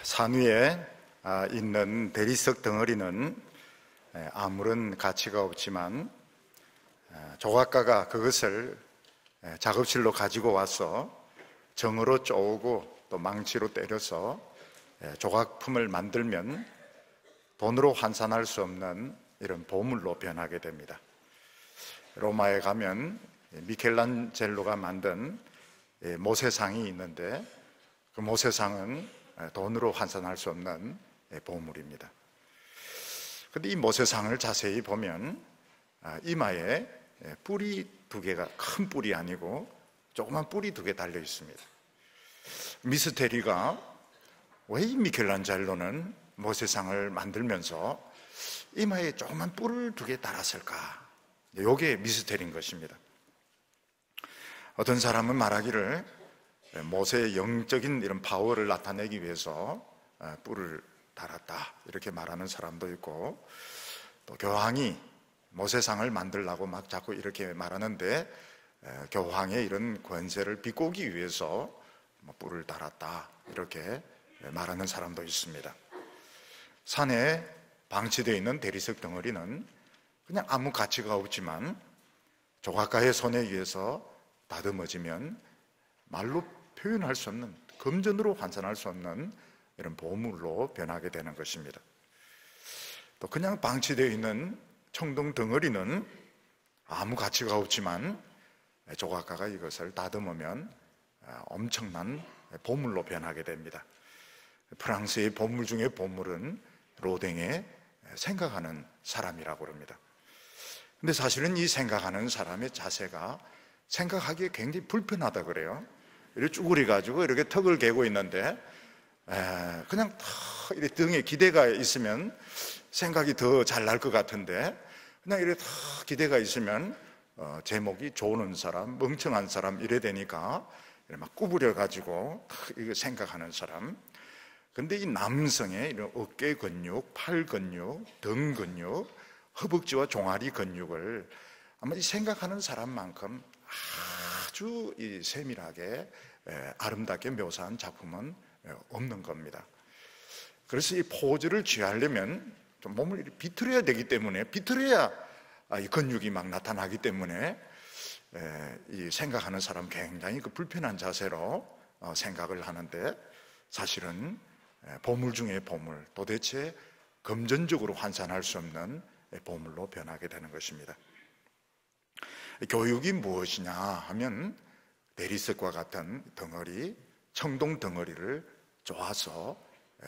산 위에 있는 대리석 덩어리는 아무런 가치가 없지만 조각가가 그것을 작업실로 가지고 와서 정으로 쪼고 또 망치로 때려서 조각품을 만들면 돈으로 환산할 수 없는 이런 보물로 변하게 됩니다. 로마에 가면 미켈란젤로가 만든 모세상이 있는데 그 모세상은 돈으로 환산할 수 없는 보물입니다. 그런데 이 모세상을 자세히 보면 이마에 뿔이 두 개가, 큰 뿔이 아니고 조그만 뿔이 두 개 달려 있습니다. 미스테리가 왜 이 미켈란젤로는 모세상을 만들면서 이마에 조그만 뿔을 두 개 달았을까? 이게 미스테리인 것입니다. 어떤 사람은 말하기를 모세의 영적인 이런 파워를 나타내기 위해서 뿔을 달았다 이렇게 말하는 사람도 있고, 또 교황이 모세상을 만들라고 막 자꾸 이렇게 말하는데 교황의 이런 권세를 비꼬기 위해서 뿔을 달았다 이렇게 말하는 사람도 있습니다. 산에 방치되어 있는 대리석 덩어리는 그냥 아무 가치가 없지만 조각가의 손에 의해서 다듬어지면 말로 표현할 수 없는, 금전으로 환산할 수 없는 이런 보물로 변하게 되는 것입니다. 또 그냥 방치되어 있는 청동 덩어리는 아무 가치가 없지만 조각가가 이것을 다듬으면 엄청난 보물로 변하게 됩니다. 프랑스의 보물 중에 보물은 로댕의 생각하는 사람이라고 합니다. 근데 사실은 이 생각하는 사람의 자세가 생각하기에 굉장히 불편하다 그래요. 이렇게 쭈그려 가지고 이렇게 턱을 개고 있는데 그냥 이렇게 등에 기대가 있으면 생각이 더 잘 날 것 같은데 그냥 이렇게 기대가 있으면 제목이 조는 사람, 멍청한 사람 이래 되니까 막 구부려 가지고 이거 생각하는 사람. 근데 이 남성의 이런 어깨 근육, 팔 근육, 등 근육, 허벅지와 종아리 근육을 아마 이 생각하는 사람만큼 아주 이 세밀하게 아름답게 묘사한 작품은 없는 겁니다. 그래서 이 포즈를 취하려면 좀 몸을 비틀어야 되기 때문에, 비틀어야 이 근육이 막 나타나기 때문에 이 생각하는 사람 굉장히 그 불편한 자세로 생각을 하는데, 사실은 보물 중에 보물, 도대체 금전적으로 환산할 수 없는 보물로 변하게 되는 것입니다. 교육이 무엇이냐 하면 대리석과 같은 덩어리, 청동 덩어리를 쪼아서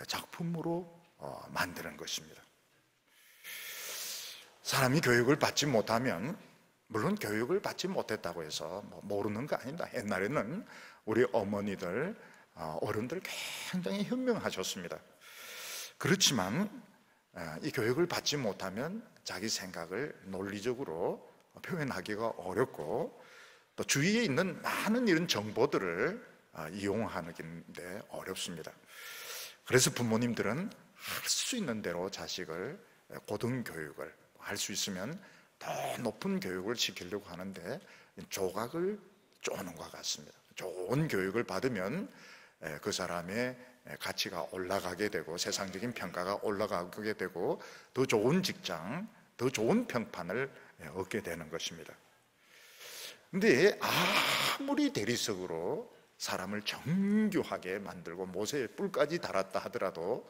작품으로 만드는 것입니다. 사람이 교육을 받지 못하면, 물론 교육을 받지 못했다고 해서 모르는 거 아닙니다. 옛날에는 우리 어머니들, 어른들 굉장히 현명하셨습니다. 그렇지만 이 교육을 받지 못하면 자기 생각을 논리적으로 표현하기가 어렵고, 또 주위에 있는 많은 이런 정보들을 이용하는데 어렵습니다. 그래서 부모님들은 할 수 있는 대로 자식을 고등교육을 할 수 있으면 더 높은 교육을 시키려고 하는데 조각을 쪼는 것 같습니다. 좋은 교육을 받으면 그 사람의 가치가 올라가게 되고 세상적인 평가가 올라가게 되고 더 좋은 직장, 더 좋은 평판을 얻게 되는 것입니다. 근데 아무리 대리석으로 사람을 정교하게 만들고 모세의 뿔까지 달았다 하더라도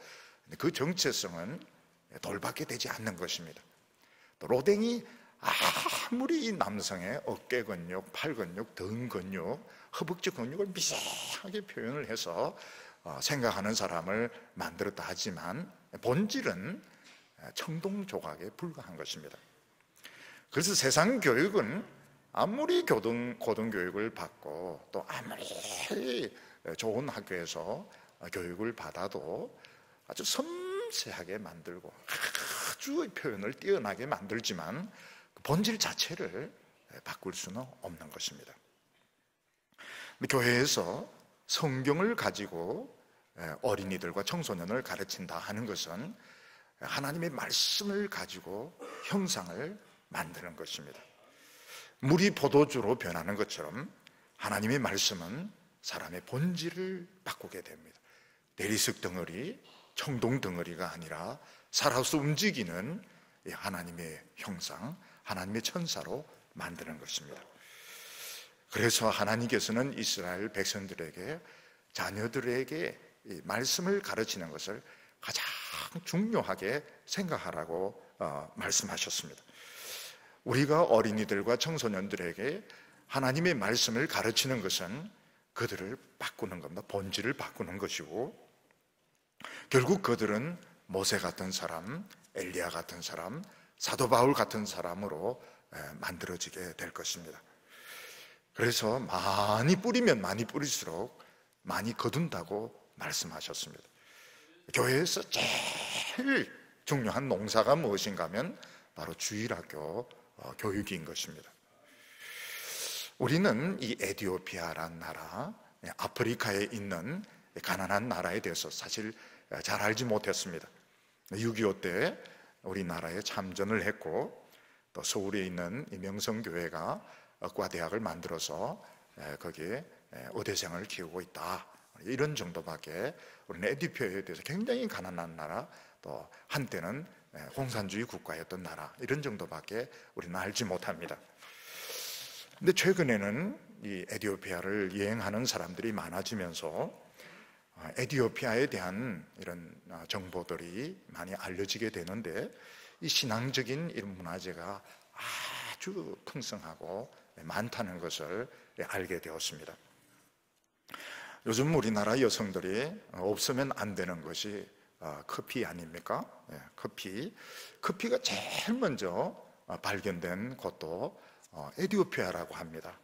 그 정체성은 돌밖에 되지 않는 것입니다. 또 로댕이 아무리 이 남성의 어깨 근육, 팔 근육, 등 근육, 허벅지 근육을 미세하게 표현을 해서 생각하는 사람을 만들었다 하지만 본질은 청동 조각에 불과한 것입니다. 그래서 세상 교육은 아무리 고등교육을 받고 또 아무리 좋은 학교에서 교육을 받아도 아주 섬세하게 만들고 아주 표현을 뛰어나게 만들지만 본질 자체를 바꿀 수는 없는 것입니다. 교회에서 성경을 가지고 어린이들과 청소년을 가르친다 하는 것은 하나님의 말씀을 가지고 형상을 만드는 것입니다. 물이 포도주로 변하는 것처럼 하나님의 말씀은 사람의 본질을 바꾸게 됩니다. 대리석 덩어리, 청동 덩어리가 아니라 살아서 움직이는 하나님의 형상, 하나님의 천사로 만드는 것입니다. 그래서 하나님께서는 이스라엘 백성들에게, 자녀들에게 이 말씀을 가르치는 것을 가장 중요하게 생각하라고 말씀하셨습니다. 우리가 어린이들과 청소년들에게 하나님의 말씀을 가르치는 것은 그들을 바꾸는 겁니다. 본질을 바꾸는 것이고, 결국 그들은 모세 같은 사람, 엘리야 같은 사람, 사도 바울 같은 사람으로 만들어지게 될 것입니다. 그래서 많이 뿌리면 많이 뿌릴수록 많이 거둔다고 말씀하셨습니다. 교회에서 제일 중요한 농사가 무엇인가 하면 바로 주일학교 교육인 것입니다. 우리는 이 에티오피아라는 나라, 아프리카에 있는 가난한 나라에 대해서 사실 잘 알지 못했습니다. 6.25 때 우리나라에 참전을 했고, 또 서울에 있는 이 명성교회가 의과대학을 만들어서 거기에 의대생을 키우고 있다, 이런 정도밖에 우리는 에티오피아에 대해서 굉장히 가난한 나라, 또 한때는 공산주의 국가였던 나라, 이런 정도밖에 우리는 알지 못합니다. 근데 최근에는 이 에티오피아를 여행하는 사람들이 많아지면서 에티오피아에 대한 이런 정보들이 많이 알려지게 되는데, 이 신앙적인 이런 문화재가 아주 풍성하고 많다는 것을 알게 되었습니다. 요즘 우리나라 여성들이 없으면 안 되는 것이 커피 아닙니까? 커피가 제일 먼저 발견된 곳도 에티오피아라고 합니다.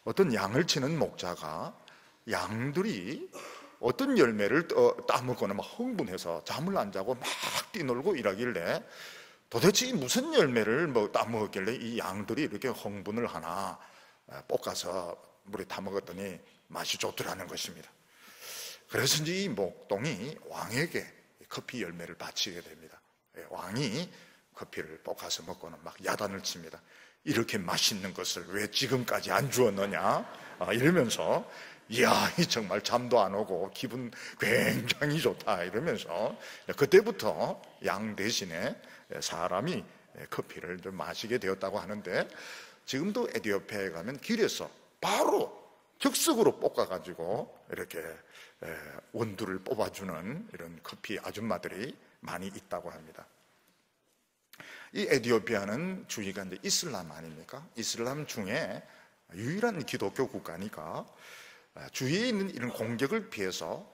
어떤 양을 치는 목자가 양들이 어떤 열매를 따먹거나 막 흥분해서 잠을 안 자고 막 뛰놀고 이러길래, 도대체 무슨 열매를 따먹었길래 이 양들이 이렇게 흥분을 하나, 볶아서 물에 타먹었더니 맛이 좋더라는 것입니다. 그래서 이제 이 목동이 왕에게 커피 열매를 바치게 됩니다. 왕이 커피를 볶아서 먹고는 막 야단을 칩니다. 이렇게 맛있는 것을 왜 지금까지 안 주었느냐, 이러면서, 이야, 정말 잠도 안 오고 기분 굉장히 좋다, 이러면서 그때부터 양 대신에 사람이 커피를 좀 마시게 되었다고 하는데, 지금도 에티오피아에 가면 길에서 바로 즉석으로 볶아가지고 이렇게 원두를 뽑아주는 이런 커피 아줌마들이 많이 있다고 합니다. 이 에티오피아는 주위가 이제 이슬람 아닙니까? 이슬람 중에 유일한 기독교 국가니까 주위에 있는 이런 공격을 피해서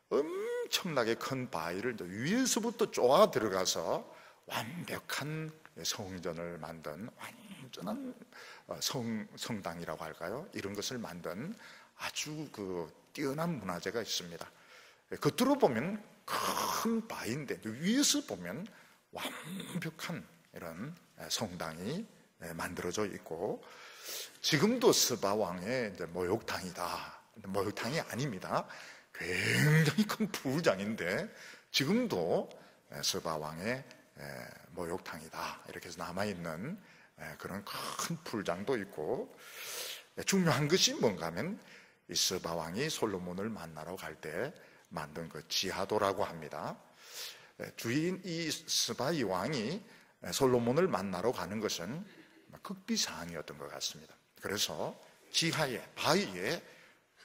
엄청나게 큰 바위를 위에서부터 쪼아 들어가서 완벽한 성전을 만든 완전한 성당이라고 할까요? 이런 것을 만든 아주 뛰어난 문화재가 있습니다. 겉으로 보면 큰 바위인데 위에서 보면 완벽한 이런 성당이 만들어져 있고, 지금도 스바 왕의 이제 목욕탕이다. 목욕탕이 아닙니다. 굉장히 큰 풀장인데 지금도 스바 왕의 목욕탕이다, 이렇게 해서 남아있는 그런 큰 풀장도 있고, 중요한 것이 뭔가 하면 이 스바 왕이 솔로몬을 만나러 갈 때 만든 그 지하도라고 합니다. 주인 이 스바 이 왕이 솔로몬을 만나러 가는 것은 극비사항이었던 것 같습니다. 그래서 지하에, 바위에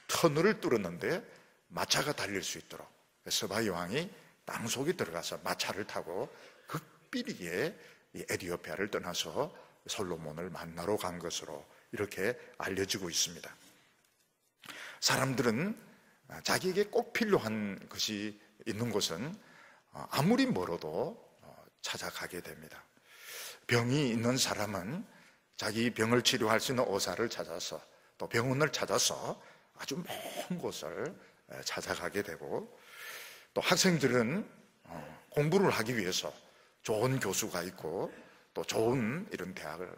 터널을 뚫었는데 마차가 달릴 수 있도록 스바 이 왕이 땅속에 들어가서 마차를 타고 극비리에 이 에티오피아를 떠나서 솔로몬을 만나러 간 것으로 이렇게 알려지고 있습니다. 사람들은 자기에게 꼭 필요한 것이 있는 곳은 아무리 멀어도 찾아가게 됩니다. 병이 있는 사람은 자기 병을 치료할 수 있는 의사를 찾아서, 또 병원을 찾아서 아주 먼 곳을 찾아가게 되고, 또 학생들은 공부를 하기 위해서 좋은 교수가 있고 또 좋은 이런 대학을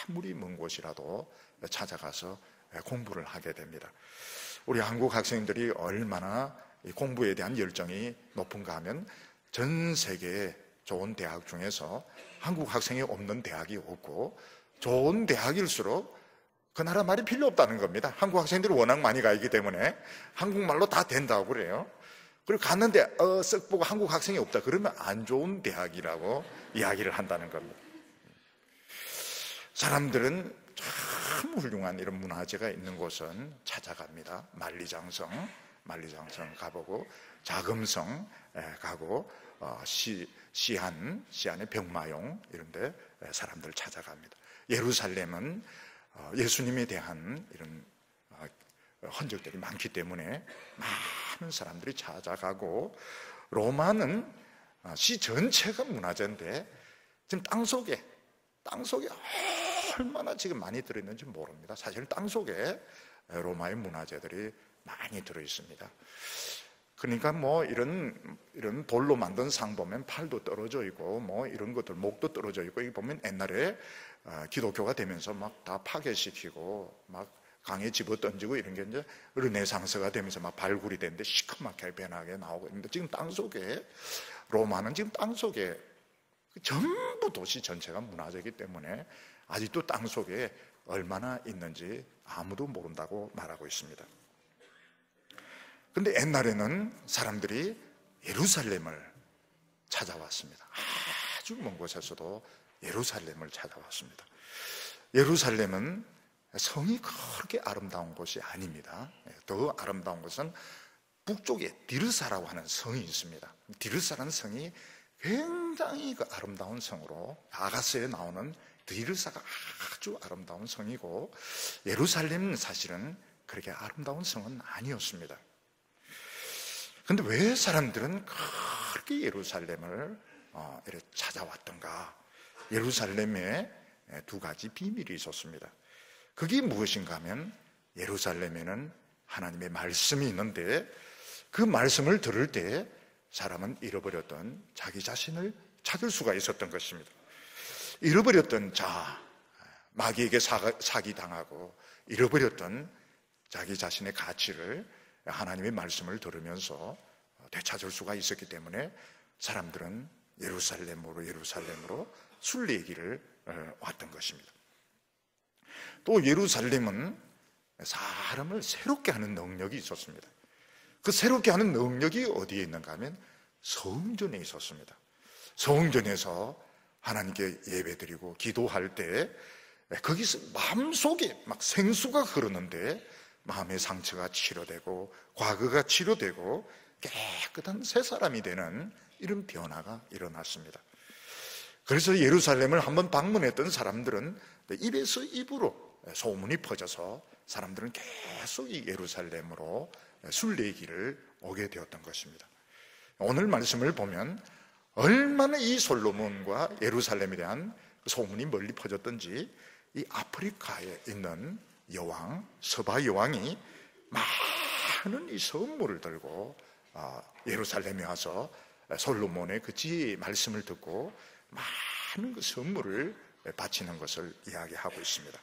아무리 먼 곳이라도 찾아가서 공부를 하게 됩니다. 우리 한국 학생들이 얼마나 공부에 대한 열정이 높은가 하면, 전 세계의 좋은 대학 중에서 한국 학생이 없는 대학이 없고, 좋은 대학일수록 그 나라 말이 필요 없다는 겁니다. 한국 학생들이 워낙 많이 가 있기 때문에 한국말로 다 된다고 그래요. 그리고 갔는데 쓱 보고 한국 학생이 없다 그러면 안 좋은 대학이라고 이야기를 한다는 겁니다. 사람들은 참 훌륭한 이런 문화재가 있는 곳은 찾아갑니다. 만리장성 가보고, 자금성 가고, 시안의 병마용 이런 데 사람들 찾아갑니다. 예루살렘은 예수님에 대한 이런 흔적들이 많기 때문에 많은 사람들이 찾아가고, 로마는 시 전체가 문화재인데 지금 땅속에 얼마나 지금 많이 들어있는지 모릅니다. 사실 땅속에 로마의 문화재들이 많이 들어있습니다. 그러니까 뭐 이런 돌로 만든 상 보면 팔도 떨어져 있고 뭐 이런 것들 목도 떨어져 있고, 이거 보면 옛날에 기독교가 되면서 막 다 파괴시키고 막 강에 집어 던지고 이런 게 이제 르네상스가 되면서 막 발굴이 되는데 시커멓게 변하게 나오고 있는데, 지금 땅속에, 로마는 지금 땅속에 전부 도시 전체가 문화재이기 때문에 아직도 땅속에 얼마나 있는지 아무도 모른다고 말하고 있습니다. 근데 옛날에는 사람들이 예루살렘을 찾아왔습니다. 아주 먼 곳에서도 예루살렘을 찾아왔습니다. 예루살렘은 성이 그렇게 아름다운 곳이 아닙니다. 더 아름다운 것은 북쪽에 디르사라고 하는 성이 있습니다. 디르사라는 성이 굉장히 아름다운 성으로, 아가서에 나오는 디르사가 아주 아름다운 성이고, 예루살렘은 사실은 그렇게 아름다운 성은 아니었습니다. 그런데 왜 사람들은 그렇게 예루살렘을 이렇게 찾아왔던가? 예루살렘에 두 가지 비밀이 있었습니다. 그게 무엇인가 하면, 예루살렘에는 하나님의 말씀이 있는데 그 말씀을 들을 때 사람은 잃어버렸던 자기 자신을 찾을 수가 있었던 것입니다. 잃어버렸던 마귀에게 사기당하고 잃어버렸던 자기 자신의 가치를 하나님의 말씀을 들으면서 되찾을 수가 있었기 때문에 사람들은 예루살렘으로 순례길을 왔던 것입니다. 또 예루살렘은 사람을 새롭게 하는 능력이 있었습니다. 그 새롭게 하는 능력이 어디에 있는가 하면 성전에 있었습니다. 성전에서 하나님께 예배드리고 기도할 때 거기서 마음속에 막 생수가 흐르는데 마음의 상처가 치료되고 과거가 치료되고 깨끗한 새 사람이 되는 이런 변화가 일어났습니다. 그래서 예루살렘을 한번 방문했던 사람들은 입에서 입으로 소문이 퍼져서 사람들은 계속 이 예루살렘으로 순례길을 오게 되었던 것입니다. 오늘 말씀을 보면 얼마나 이 솔로몬과 예루살렘에 대한 소문이 멀리 퍼졌던지, 이 아프리카에 있는 여왕, 서바 여왕이 많은 이 선물을 들고 예루살렘에 와서 솔로몬의 그 지혜의 말씀을 듣고 많은 그 선물을 바치는 것을 이야기하고 있습니다.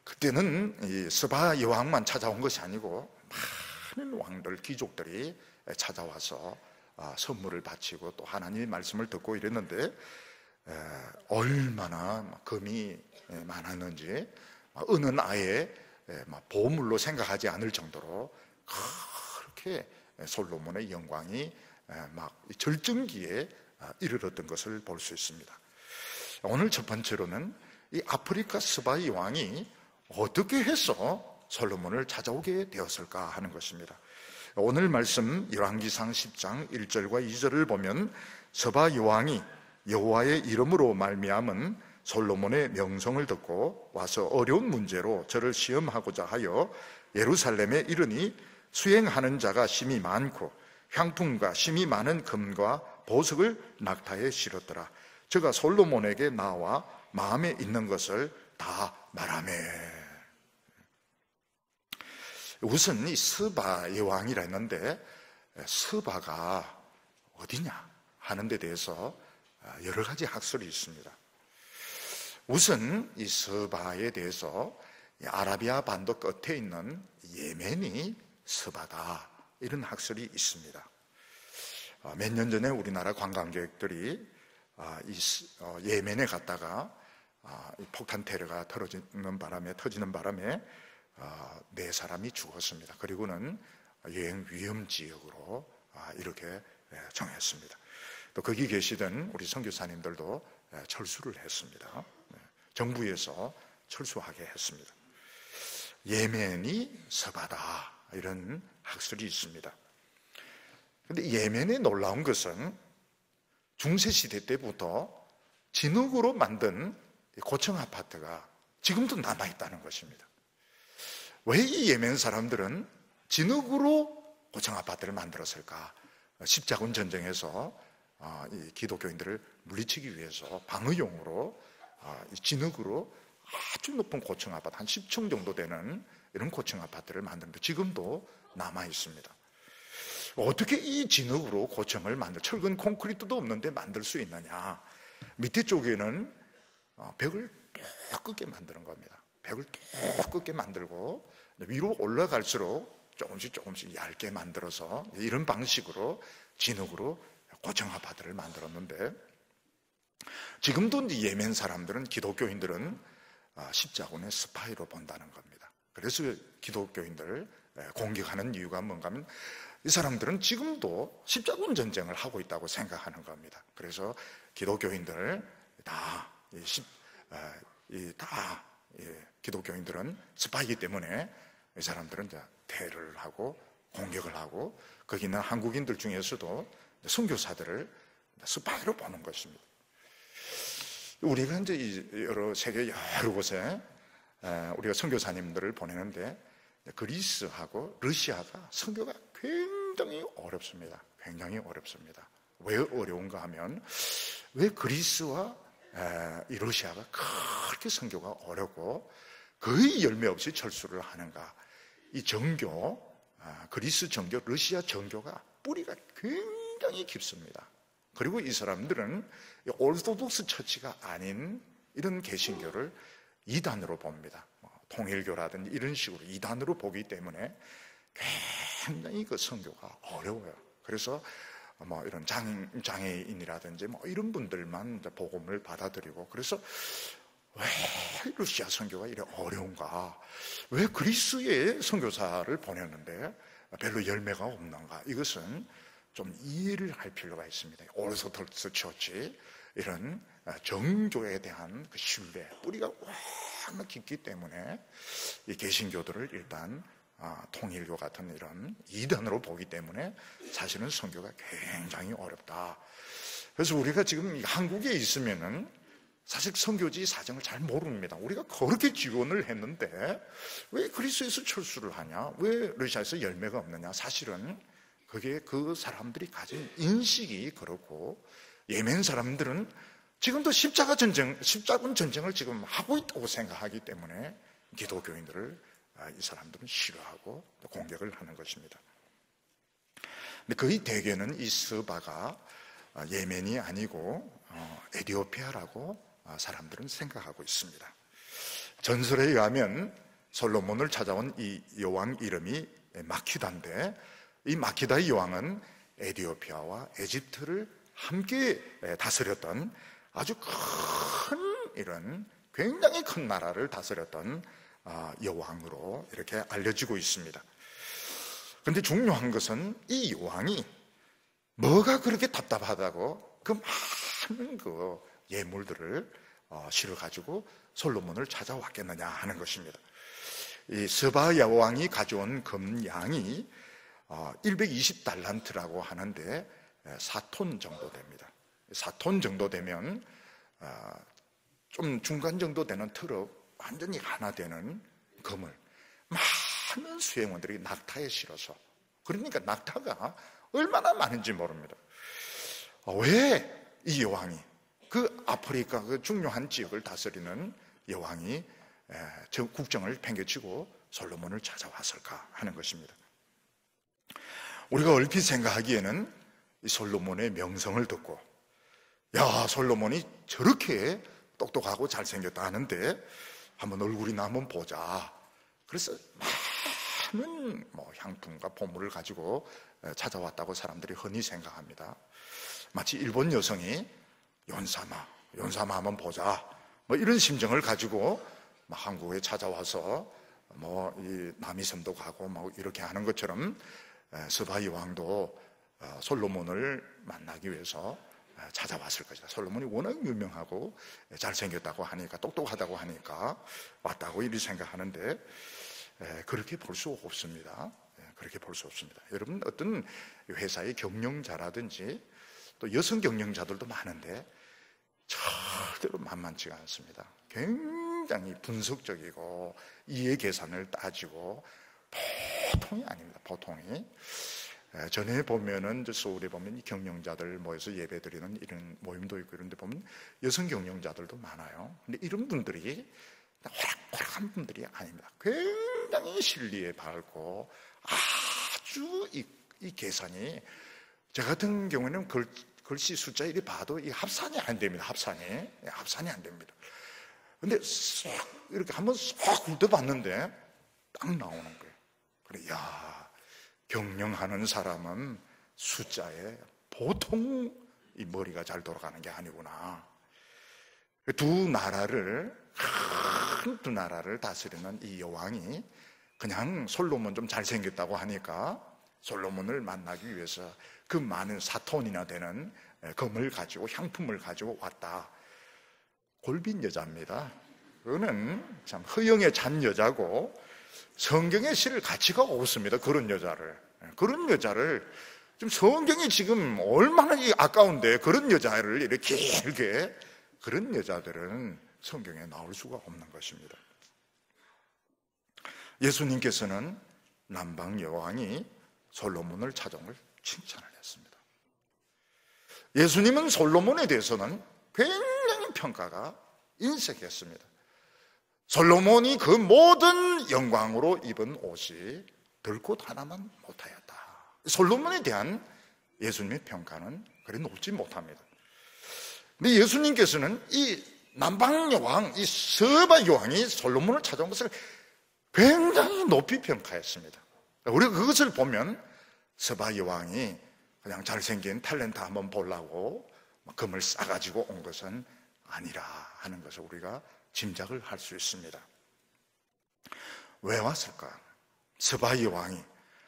그때는 이 서바 여왕만 찾아온 것이 아니고 많은 왕들, 귀족들이 찾아와서 선물을 바치고 또 하나님의 말씀을 듣고 이랬는데, 얼마나 금이 많았는지 은은 아예 보물로 생각하지 않을 정도로 그렇게 솔로몬의 영광이 막 절정기에 이르렀던 것을 볼 수 있습니다. 오늘 첫 번째로는 이 아프리카 스바이 왕이 어떻게 해서 솔로몬을 찾아오게 되었을까 하는 것입니다. 오늘 말씀 열왕기상 10장 1절과 2절을 보면, 서바 여왕이 여호와의 이름으로 말미암은 솔로몬의 명성을 듣고 와서 어려운 문제로 저를 시험하고자 하여 예루살렘에 이르니 수행하는 자가 심히 많고 향품과 심히 많은 금과 보석을 낙타에 실었더라. 저가 솔로몬에게 나와 마음에 있는 것을 다 말하매. 우선 이 스바 여왕이라 했는데 스바가 어디냐 하는 데 대해서 여러 가지 학설이 있습니다. 우선 이 스바에 대해서 아라비아 반도 끝에 있는 예멘이 스바다, 이런 학설이 있습니다. 몇 년 전에 우리나라 관광객들이 예멘에 갔다가 폭탄 테러가 터지는 바람에 4 사람이 죽었습니다. 그리고는 여행 위험 지역으로 이렇게 정했습니다. 또 거기 계시던 우리 선교사님들도 철수를 했습니다. 정부에서 철수하게 했습니다. 예멘이 서바다, 이런 학설이 있습니다. 그런데 예멘의 놀라운 것은 중세시대 때부터 진흙으로 만든 고층 아파트가 지금도 남아있다는 것입니다. 왜 이 예멘 사람들은 진흙으로 고층 아파트를 만들었을까? 십자군 전쟁에서 이 기독교인들을 물리치기 위해서 방어용으로 진흙으로 아주 높은 고층 아파트, 한 10층 정도 되는 이런 고층 아파트를 만드는데 지금도 남아 있습니다. 어떻게 이 진흙으로 고층을 철근 콘크리트도 없는데 만들 수 있느냐? 밑에 쪽에는 벽을 두껍게 만드는 겁니다. 벽을 두껍게 만들고 위로 올라갈수록 조금씩 얇게 만들어서 이런 방식으로 진흙으로 고층 아파트를 만들었는데, 지금도 예멘 사람들은, 기독교인들은 십자군의 스파이로 본다는 겁니다. 그래서 기독교인들 공격하는 이유가 뭔가 하면 이 사람들은 지금도 십자군 전쟁을 하고 있다고 생각하는 겁니다. 그래서 기독교인들 기독교인들은 스파이기 때문에 이 사람들은 이제 테러를 하고 공격을 하고, 거기 있는 한국인들 중에서도 선교사들을 스파이로 보는 것입니다. 우리가 이제 세계 여러 곳에 우리가 선교사님들을 보내는데 그리스하고 러시아가 선교가 굉장히 어렵습니다. 굉장히 어렵습니다. 왜 어려운가 하면, 왜 그리스와 이 러시아가 그렇게 선교가 어렵고 거의 열매 없이 철수를 하는가? 이 정교, 그리스 정교, 러시아 정교가 뿌리가 굉장히 깊습니다. 그리고 이 사람들은 오르토독스 처치가 아닌 이런 개신교를 이단으로 봅니다. 통일교라든지 이런 식으로 이단으로 보기 때문에 굉장히 그 선교가 어려워요. 그래서 이런 장애인이라든지 이런 분들만 복음을 받아들이고, 그래서 왜 러시아 선교가 이래 어려운가? 왜 그리스의 선교사를 보냈는데 별로 열매가 없는가? 이것은 좀 이해를 할 필요가 있습니다. 오르토독스 처치, 이런 정교에 대한 그 신뢰, 뿌리가 워낙 깊기 때문에 이 개신교들을 일단 통일교 같은 이런 이단으로 보기 때문에 사실은 선교가 굉장히 어렵다. 그래서 우리가 지금 한국에 있으면은 사실 선교지 사정을 잘 모릅니다. 우리가 그렇게 지원을 했는데 왜 그리스에서 철수를 하냐? 왜 러시아에서 열매가 없느냐? 사실은 그게 그 사람들이 가진 인식이 그렇고, 예멘 사람들은 지금도 십자군 전쟁을 지금 하고 있다고 생각하기 때문에 기독교인들을 이 사람들은 싫어하고 공격을 하는 것입니다. 근데 거의 대개는 이 스바가 예멘이 아니고 에티오피아라고 사람들은 생각하고 있습니다. 전설에 의하면 솔로몬을 찾아온 이 여왕 이름이 마키다인데, 이 마키다의 여왕은 에티오피아와 에집트를 함께 다스렸던 아주 큰, 이런 굉장히 큰 나라를 다스렸던 여왕으로 이렇게 알려지고 있습니다. 그런데 중요한 것은 이 여왕이 뭐가 그렇게 답답하다고 그 많은 그 예물들을 실어가지고 솔로몬을 찾아왔겠느냐 하는 것입니다. 이 스바 여왕이 가져온 금양이 120달란트라고 하는데 4톤 정도 됩니다. 4톤 정도 되면 좀 중간 정도 되는 트럭 완전히 하나 되는 금을 많은 수행원들이 낙타에 실어서, 그러니까 낙타가 얼마나 많은지 모릅니다. 왜 이 여왕이, 그 아프리카 그 중요한 지역을 다스리는 여왕이 국정을 팽개치고 솔로몬을 찾아왔을까 하는 것입니다. 우리가 얼핏 생각하기에는 이 솔로몬의 명성을 듣고, 야, 솔로몬이 저렇게 똑똑하고 잘생겼다 하는데 한번 얼굴이나 한번 보자. 그래서 많은 향품과 보물을 가지고 찾아왔다고 사람들이 흔히 생각합니다. 마치 일본 여성이 연사마 한번 보자, 이런 심정을 가지고 한국에 찾아와서 이 남이섬도 가고 이렇게 하는 것처럼 스바이 왕도 솔로몬을 만나기 위해서 찾아왔을 것이다. 솔로몬이 워낙 유명하고 잘생겼다고 하니까, 똑똑하다고 하니까 왔다고 이리 생각하는데 그렇게 볼 수 없습니다. 그렇게 볼 수 없습니다. 여러분, 어떤 회사의 경영자라든지 또 여성 경영자들도 많은데 절대로 만만치가 않습니다. 굉장히 분석적이고 이해 계산을 따지고 보통이 아닙니다. 보통이. 전에 보면은 서울에 보면 이 경영자들 모여서 예배드리는 이런 모임도 있고 이런 데 보면 여성 경영자들도 많아요. 근데 이런 분들이 호락호락한 분들이 아닙니다. 굉장히 실리에 밝고 아주 이 계산이, 저 같은 경우에는 글씨 숫자 이리 봐도 이 합산이 안 됩니다. 합산이 안 됩니다. 근데 쏙 이렇게 한번 쏙 훑어봤는데 딱 나오는 거예요. 그래, 야, 경영하는 사람은 숫자에 보통 이 머리가 잘 돌아가는 게 아니구나. 두 나라를 다스리는 이 여왕이 그냥 솔로몬 좀 잘생겼다고 하니까 솔로몬을 만나기 위해서 그 많은 4톤이나 되는 금을 가지고, 향품을 가지고 왔다. 골빈 여자입니다. 그거는 참 허영에 잔 여자고 성경에 실을 가치가 없습니다. 그런 여자를 좀, 성경이 지금 얼마나 아까운데 그런 여자를 이렇게 길게, 그런 여자들은 성경에 나올 수가 없는 것입니다. 예수님께서는 남방 여왕이 솔로몬을 찾아온 걸 칭찬을 했습니다. 예수님은 솔로몬에 대해서는 굉장히 평가가 인색했습니다. 솔로몬이 그 모든 영광으로 입은 옷이 들꽃 하나만 못하였다. 솔로몬에 대한 예수님의 평가는 그리 높지 못합니다. 근데 예수님께서는 이 남방 여왕, 이 스바 여왕이 솔로몬을 찾아온 것을 굉장히 높이 평가했습니다. 우리가 그것을 보면 스바 여왕이 그냥 잘생긴 탤런트 한번 보려고 금을 싸가지고 온 것은 아니라 하는 것을 우리가 짐작을 할 수 있습니다. 왜 왔을까? 스바 여왕이,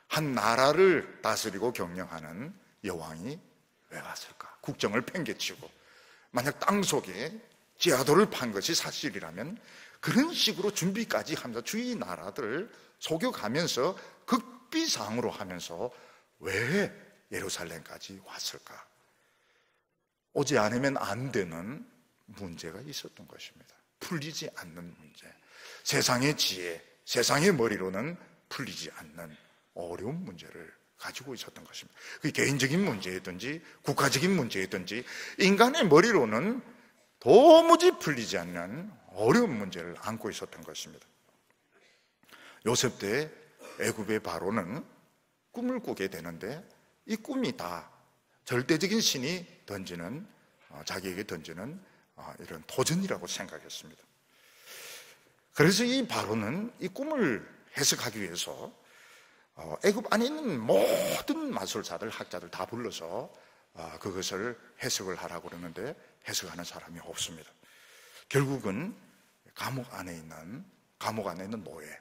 한 나라를 다스리고 경영하는 여왕이 왜 왔을까? 국정을 팽개치고, 만약 땅속에 지하도를 판 것이 사실이라면 그런 식으로 준비까지 하면서 주위 나라들을 속여가면서 극비상으로 하면서 왜 예루살렘까지 왔을까? 오지 않으면 안 되는 문제가 있었던 것입니다. 풀리지 않는 문제, 세상의 지혜, 세상의 머리로는 풀리지 않는 어려운 문제를 가지고 있었던 것입니다. 그게 개인적인 문제이든지 국가적인 문제이든지 인간의 머리로는 도무지 풀리지 않는 어려운 문제를 안고 있었던 것입니다. 요셉 때 애굽의 바로는 꿈을 꾸게 되는데 이 꿈이 다 절대적인 신이 던지는, 자기에게 던지는 이런 도전이라고 생각했습니다. 그래서 이 바로는 이 꿈을 해석하기 위해서 애굽 안에 있는 모든 마술사들, 학자들 다 불러서 그것을 해석을 하라고 그러는데 해석하는 사람이 없습니다. 결국은 감옥 안에 있는 노예,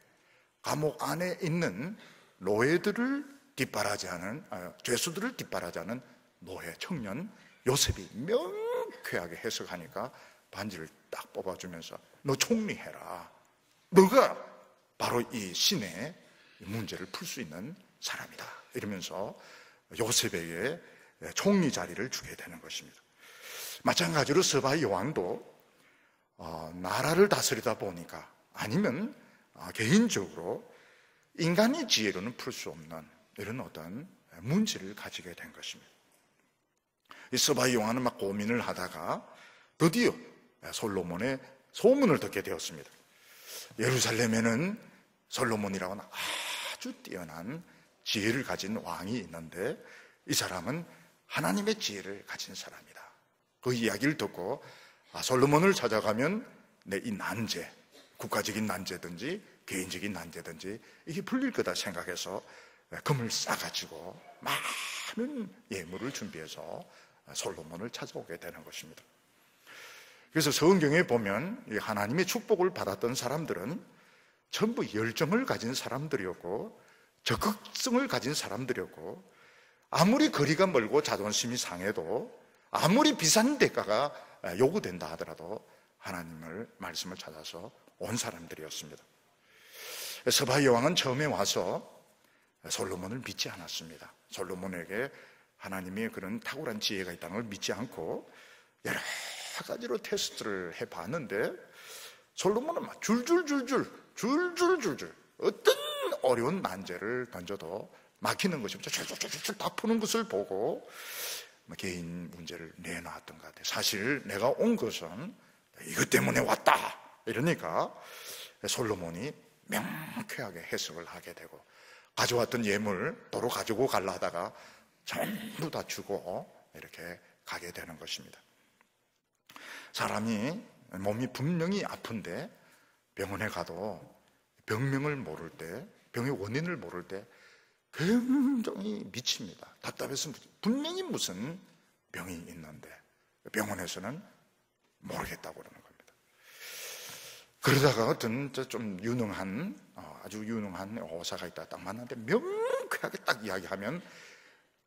감옥 안에 있는 노예들을 뒷바라지하는, 죄수들을 뒷바라지하는 노예, 청년 요셉이 명쾌하게 해석하니까 반지를 딱 뽑아주면서 너 총리해라. 너가 바로 이 신의 문제를 풀 수 있는 사람이다. 이러면서 요셉에게 총리 자리를 주게 되는 것입니다. 마찬가지로 스바 여왕도 나라를 다스리다 보니까, 아니면 개인적으로 인간의 지혜로는 풀 수 없는 이런 어떤 문제를 가지게 된 것입니다. 이 스바 여왕은 막 고민을 하다가 드디어 솔로몬의 소문을 듣게 되었습니다. 예루살렘에는 솔로몬이라고는 아주 뛰어난 지혜를 가진 왕이 있는데 이 사람은 하나님의 지혜를 가진 사람이다. 그 이야기를 듣고 솔로몬을 찾아가면 내 이 난제, 국가적인 난제든지 개인적인 난제든지 이게 풀릴 거다 생각해서 금을 싸가지고 많은 예물을 준비해서 솔로몬을 찾아오게 되는 것입니다. 그래서 성경에 보면 하나님의 축복을 받았던 사람들은 전부 열정을 가진 사람들이었고 적극성을 가진 사람들이었고, 아무리 거리가 멀고 자존심이 상해도, 아무리 비싼 대가가 요구된다 하더라도 하나님의 말씀을 찾아서 온 사람들이었습니다. 스바이 왕은 처음에 와서 솔로몬을 믿지 않았습니다. 솔로몬에게 하나님의 그런 탁월한 지혜가 있다는 걸 믿지 않고 여러 가지로 테스트를 해봤는데, 솔로몬은 막 줄줄줄줄 어떤 어려운 난제를 던져도 막히는 것입니다. 줄줄줄줄 다 푸는 것을 보고 개인 문제를 내놔왔던 것 같아요. 사실 내가 온 것은 이것 때문에 왔다 이러니까 솔로몬이 명쾌하게 해석을 하게 되고, 가져왔던 예물 도로 가지고 가려 하다가 전부 다 주고 이렇게 가게 되는 것입니다. 사람이 몸이 분명히 아픈데 병원에 가도 병명을 모를 때, 병의 원인을 모를 때 굉장히 미칩니다. 답답해서 분명히 무슨 병이 있는데 병원에서는 모르겠다고 그러는 겁니다. 그러다가 어떤 좀 유능한, 아주 유능한 의사가 있다 딱 만났는데 명쾌하게 딱 이야기하면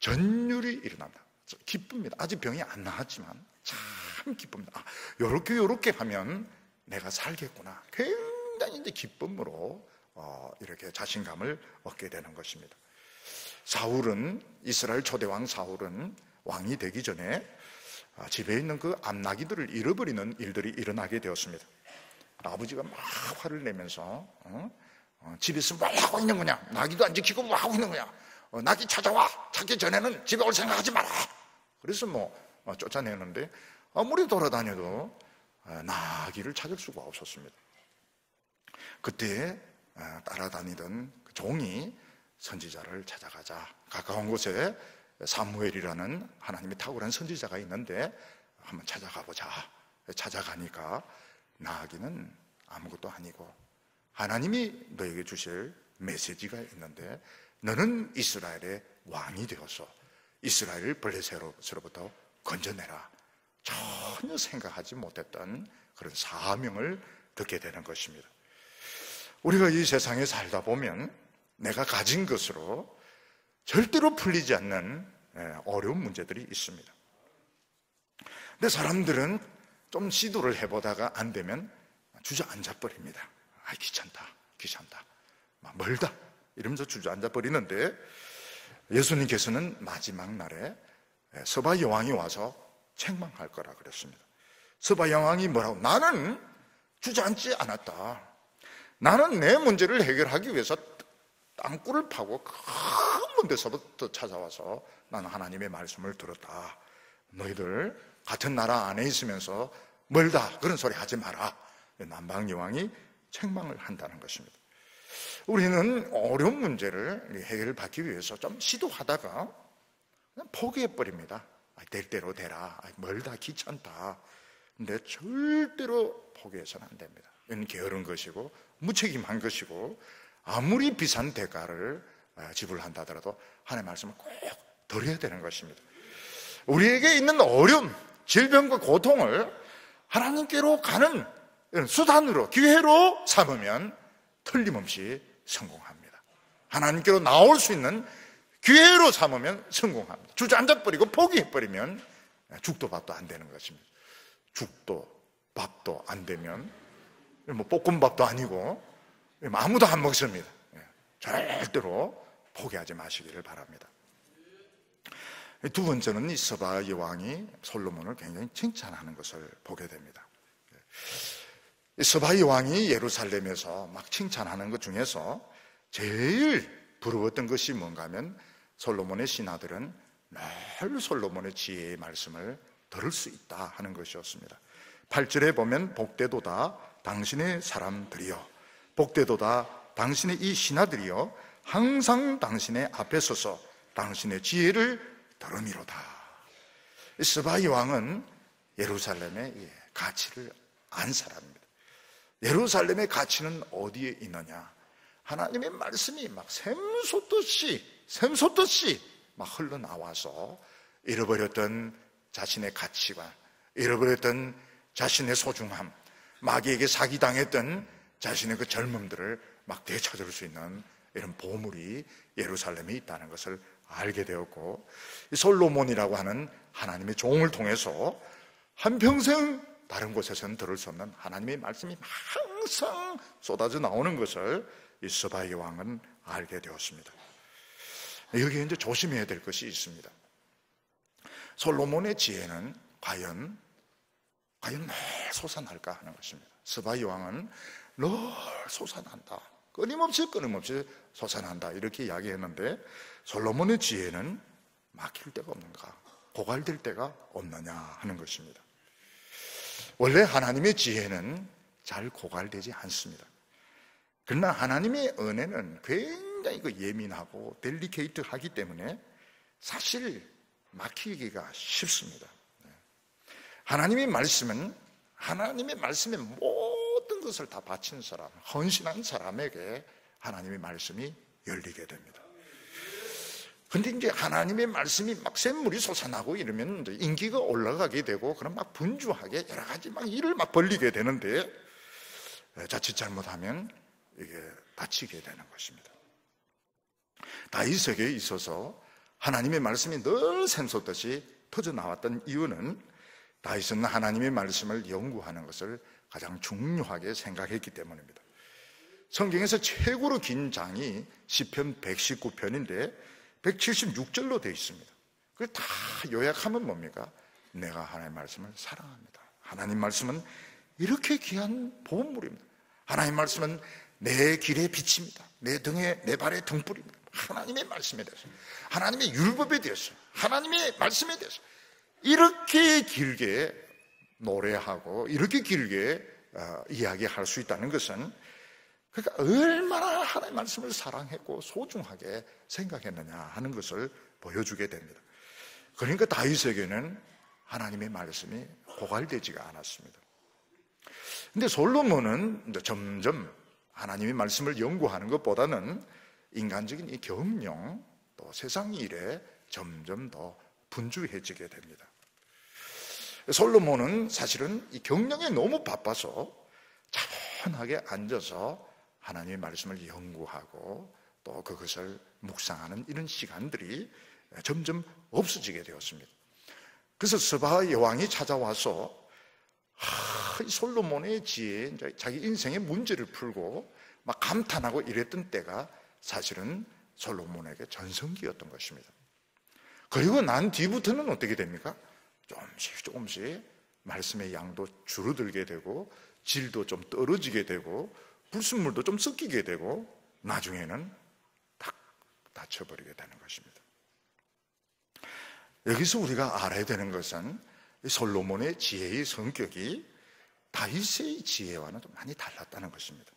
전율이 일어납니다. 기쁩니다. 아직 병이 안 나았지만 참 기쁩니다. 요렇게 하면 내가 살겠구나. 굉장히 이제 기쁨으로 이렇게 자신감을 얻게 되는 것입니다. 사울은, 이스라엘 초대왕 사울은 왕이 되기 전에 집에 있는 그 암나기들을 잃어버리는 일들이 일어나게 되었습니다. 아버지가 막 화를 내면서 집에서 뭘 하고 있는 거냐, 나기도 안 지키고 뭐 하고 있는 거냐, 나기 찾아와, 찾기 전에는 집에 올 생각하지 마라. 그래서 쫓아내는데 아무리 돌아다녀도 나기를 찾을 수가 없었습니다. 그때 따라다니던 그 종이 선지자를 찾아가자. 가까운 곳에 사무엘이라는 하나님의 탁월한 선지자가 있는데 한번 찾아가 보자. 찾아가니까 나아기는 아무것도 아니고 하나님이 너에게 주실 메시지가 있는데, 너는 이스라엘의 왕이 되어서 이스라엘을 블레셋으로부터 건져내라. 전혀 생각하지 못했던 그런 사명을 듣게 되는 것입니다. 우리가 이 세상에 살다 보면 내가 가진 것으로 절대로 풀리지 않는 어려운 문제들이 있습니다. 근데 사람들은 좀 시도를 해보다가 안 되면 주저앉아 버립니다. 귀찮다 막 멀다 이러면서 주저앉아 버리는데, 예수님께서는 마지막 날에 서바 여왕이 와서 책망할 거라 그랬습니다. 서바 여왕이 뭐라고? 나는 주저앉지 않았다. 나는 내 문제를 해결하기 위해서 땅굴을 파고 큰 데서부터 찾아와서 나는 하나님의 말씀을 들었다. 너희들 같은 나라 안에 있으면서 멀다 그런 소리 하지 마라. 남방 여왕이 책망을 한다는 것입니다. 우리는 어려운 문제를 해결받기 위해서 좀 시도하다가 그냥 포기해버립니다. 될 대로 되라, 멀다, 귀찮다. 근데 절대로 포기해서는 안 됩니다. 이건 게으른 것이고 무책임한 것이고, 아무리 비싼 대가를 지불한다 하더라도 하나님의 말씀을 꼭 드려야 되는 것입니다. 우리에게 있는 어려움, 질병과 고통을 하나님께로 가는 수단으로, 기회로 삼으면 틀림없이 성공합니다. 하나님께로 나올 수 있는 기회로 삼으면 성공합니다. 주저앉아버리고 포기해버리면 죽도 밥도 안 되는 것입니다. 죽도 밥도 안 되면 볶음밥도 아니고 아무도 안 먹습니다. 절대로 포기하지 마시기를 바랍니다. 두 번째는 이 서바 여왕이 솔로몬을 굉장히 칭찬하는 것을 보게 됩니다. 이 서바 여왕이 예루살렘에서 막 칭찬하는 것 중에서 제일 부러웠던 것이 뭔가 하면, 솔로몬의 신하들은 늘 솔로몬의 지혜의 말씀을 들을 수 있다 하는 것이었습니다. 8절에 보면 복되도다 당신의 사람들이여, 복되도다 당신의 이 신하들이여, 항상 당신의 앞에 서서 당신의 지혜를 들음이로다. 스바 여왕은 예루살렘의 가치를 안 사람입니다. 예루살렘의 가치는 어디에 있느냐? 하나님의 말씀이 막 샘솟듯이 막 흘러나와서 잃어버렸던 자신의 가치관, 잃어버렸던 자신의 소중함, 마귀에게 사기당했던 자신의 그 젊음들을 막 되찾을 수 있는 이런 보물이 예루살렘에 있다는 것을 알게 되었고, 솔로몬이라고 하는 하나님의 종을 통해서 한평생 다른 곳에서는 들을 수 없는 하나님의 말씀이 항상 쏟아져 나오는 것을 이 스바의 왕은 알게 되었습니다. 여기에 이제 조심해야 될 것이 있습니다. 솔로몬의 지혜는 과연 늘 솟아날까 하는 것입니다. 스바의 왕은 늘 솟아난다, 끊임없이 솟아난다, 이렇게 이야기했는데, 솔로몬의 지혜는 막힐 데가 없는가, 고갈될 데가 없느냐 하는 것입니다. 원래 하나님의 지혜는 잘 고갈되지 않습니다. 그러나 하나님의 은혜는 굉장히 예민하고 델리케이트하기 때문에 사실 막히기가 쉽습니다. 하나님의 말씀에 모든 것을 다 바친 사람, 헌신한 사람에게 하나님의 말씀이 열리게 됩니다. 근데 이제 하나님의 말씀이 막 샘물이 솟아나고 이러면 인기가 올라가게 되고, 그럼 막 분주하게 여러 가지 막 일을 막 벌리게 되는데, 자칫 잘못하면 이게 다치게 되는 것입니다. 다윗에게 있어서 하나님의 말씀이 늘 샘솟듯이 터져 나왔던 이유는, 다윗은 하나님의 말씀을 연구하는 것을 가장 중요하게 생각했기 때문입니다. 성경에서 최고로 긴 장이 시편 119편인데 176절로 되어 있습니다. 그걸 다 요약하면 뭡니까? 내가 하나님의 말씀을 사랑합니다. 하나님 말씀은 이렇게 귀한 보물입니다. 하나님 말씀은 내 길의 빛입니다. 내 등에, 내 발의 등불입니다. 하나님의 말씀에 대해서, 하나님의 율법에 대해서, 하나님의 말씀에 대해서 이렇게 길게 노래하고 이렇게 길게 이야기할 수 있다는 것은, 그러니까 얼마나 하나님의 말씀을 사랑했고 소중하게 생각했느냐 하는 것을 보여주게 됩니다. 그러니까 다윗에게는 하나님의 말씀이 고갈되지가 않았습니다. 근데 솔로몬은 점점 하나님의 말씀을 연구하는 것보다는 인간적인 이 경영, 또 세상 일에 점점 더 분주해지게 됩니다. 솔로몬은 사실은 이 경영에 너무 바빠서 차분하게 앉아서 하나님의 말씀을 연구하고 또 그것을 묵상하는 이런 시간들이 점점 없어지게 되었습니다. 그래서 스바 여왕이 찾아와서 이 솔로몬의 지혜에 자기 인생의 문제를 풀고 막 감탄하고 이랬던 때가 사실은 솔로몬에게 전성기였던 것입니다. 그리고 난 뒤부터는 어떻게 됩니까? 조금씩 말씀의 양도 줄어들게 되고, 질도 좀 떨어지게 되고, 불순물도 좀 섞이게 되고, 나중에는 딱 닫혀버리게 되는 것입니다. 여기서 우리가 알아야 되는 것은 솔로몬의 지혜의 성격이 다윗의 지혜와는 좀 많이 달랐다는 것입니다.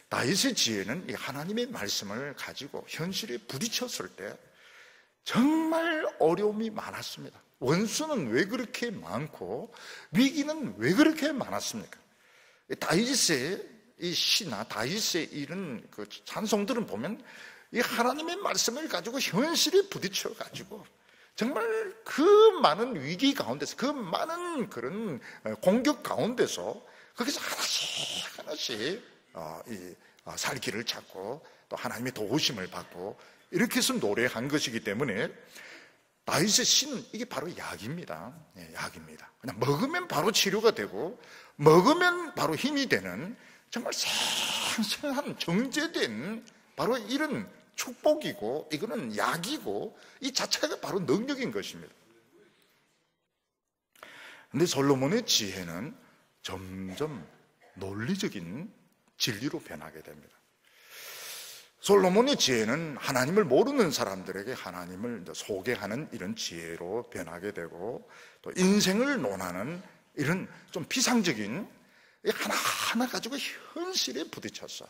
다윗의 지혜는 이 하나님의 말씀을 가지고 현실에 부딪혔을 때 정말 어려움이 많았습니다. 원수는 왜 그렇게 많고 위기는 왜 그렇게 많았습니까? 다윗의 이 시나 다윗의 이런 그 찬송들은 보면 이 하나님의 말씀을 가지고 현실에 부딪혀 가지고 정말 그 많은 위기 가운데서, 그 많은 그런 공격 가운데서 거기서 하나씩 살 길을 찾고 또 하나님의 도우심을 받고 이렇게 해서 노래한 것이기 때문에 다윗의 시는 이게 바로 약입니다. 약입니다. 그냥 먹으면 바로 치료가 되고 먹으면 바로 힘이 되는 정말 생생한 정제된 바로 이런 축복이고, 이거는 약이고, 이 자체가 바로 능력인 것입니다. 그런데 솔로몬의 지혜는 점점 논리적인 진리로 변하게 됩니다. 솔로몬의 지혜는 하나님을 모르는 사람들에게 하나님을 소개하는 이런 지혜로 변하게 되고, 또 인생을 논하는 이런 좀 비상적인 하나하나 가지고 현실에 부딪혀서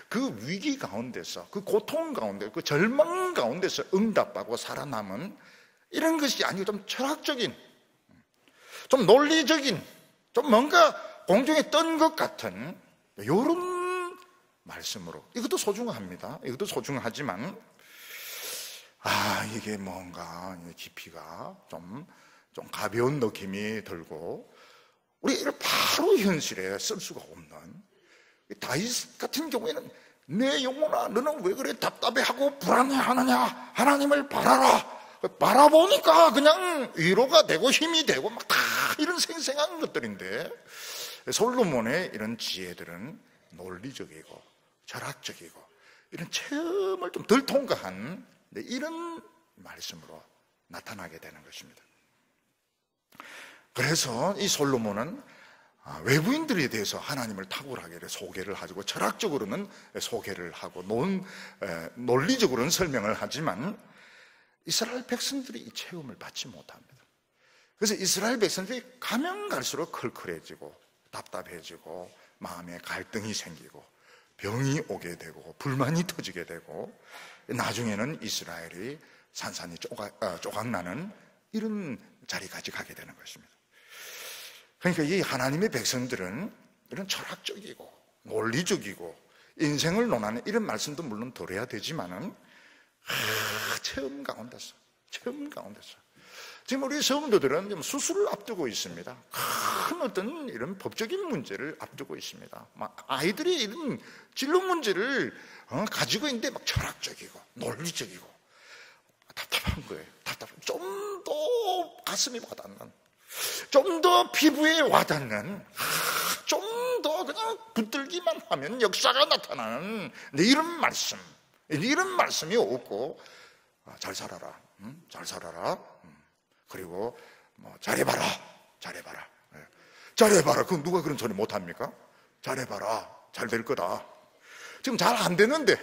그 위기 가운데서, 그 고통 가운데, 그 절망 가운데서 응답하고 살아남은 이런 것이 아니고 좀 철학적인, 좀 논리적인, 좀 뭔가 공중에 뜬 것 같은 이런 말씀으로, 이것도 소중합니다. 이것도 소중하지만 이게 뭔가 깊이가 좀 가벼운 느낌이 들고 우리 이걸 바로 현실에 쓸 수가 없는, 다윗 같은 경우에는 내 영혼아, 너는 왜 그래 답답해하고 불안해하느냐? 하나님을 바라라. 바라보니까 그냥 위로가 되고 힘이 되고 막 다 이런 생생한 것들인데, 솔로몬의 이런 지혜들은 논리적이고 철학적이고 이런 체험을 좀 덜 통과한 이런 말씀으로 나타나게 되는 것입니다. 그래서 이 솔로몬은 외부인들에 대해서 하나님을 탁월하게 소개를 하고 철학적으로는 소개를 하고 논리적으로는 설명을 하지만 이스라엘 백성들이 이 체험을 받지 못합니다. 그래서 이스라엘 백성들이 가면 갈수록 컬컬해지고 답답해지고 마음에 갈등이 생기고 병이 오게 되고 불만이 터지게 되고 나중에는 이스라엘이 산산이 조각나는 이런 자리까지 가게 되는 것입니다. 그러니까 이 하나님의 백성들은 이런 철학적이고 논리적이고 인생을 논하는 이런 말씀도 물론 들어야 되지만은 체험 가운데서 지금 우리 성도들은 수술을 앞두고 있습니다. 큰 어떤 이런 법적인 문제를 앞두고 있습니다. 아이들이 이런 진로 문제를 가지고 있는데 막 철학적이고 논리적이고 답답한 거예요. 좀 더 가슴이 와닿는, 좀 더 피부에 와닿는, 좀 더 그냥 붙들기만 하면 역사가 나타나는 이런 말씀이 없고, 잘 살아라, 잘 살아라, 그리고 잘해봐라. 그럼 누가 그런 소리 못합니까? 잘해봐라, 잘 될 거다. 지금 잘 안 되는데,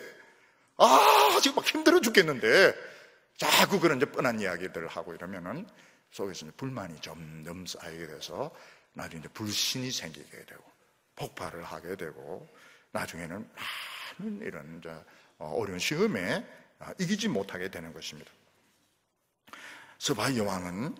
지금 막 힘들어 죽겠는데 자꾸 그런 이제 뻔한 이야기들을 하고 이러면은 속에서 불만이 점점 쌓이게 돼서 나중에 이제 불신이 생기게 되고 폭발을 하게 되고 나중에는 많은 이런 이제 어려운 시험에 이기지 못하게 되는 것입니다. 스바이 여왕은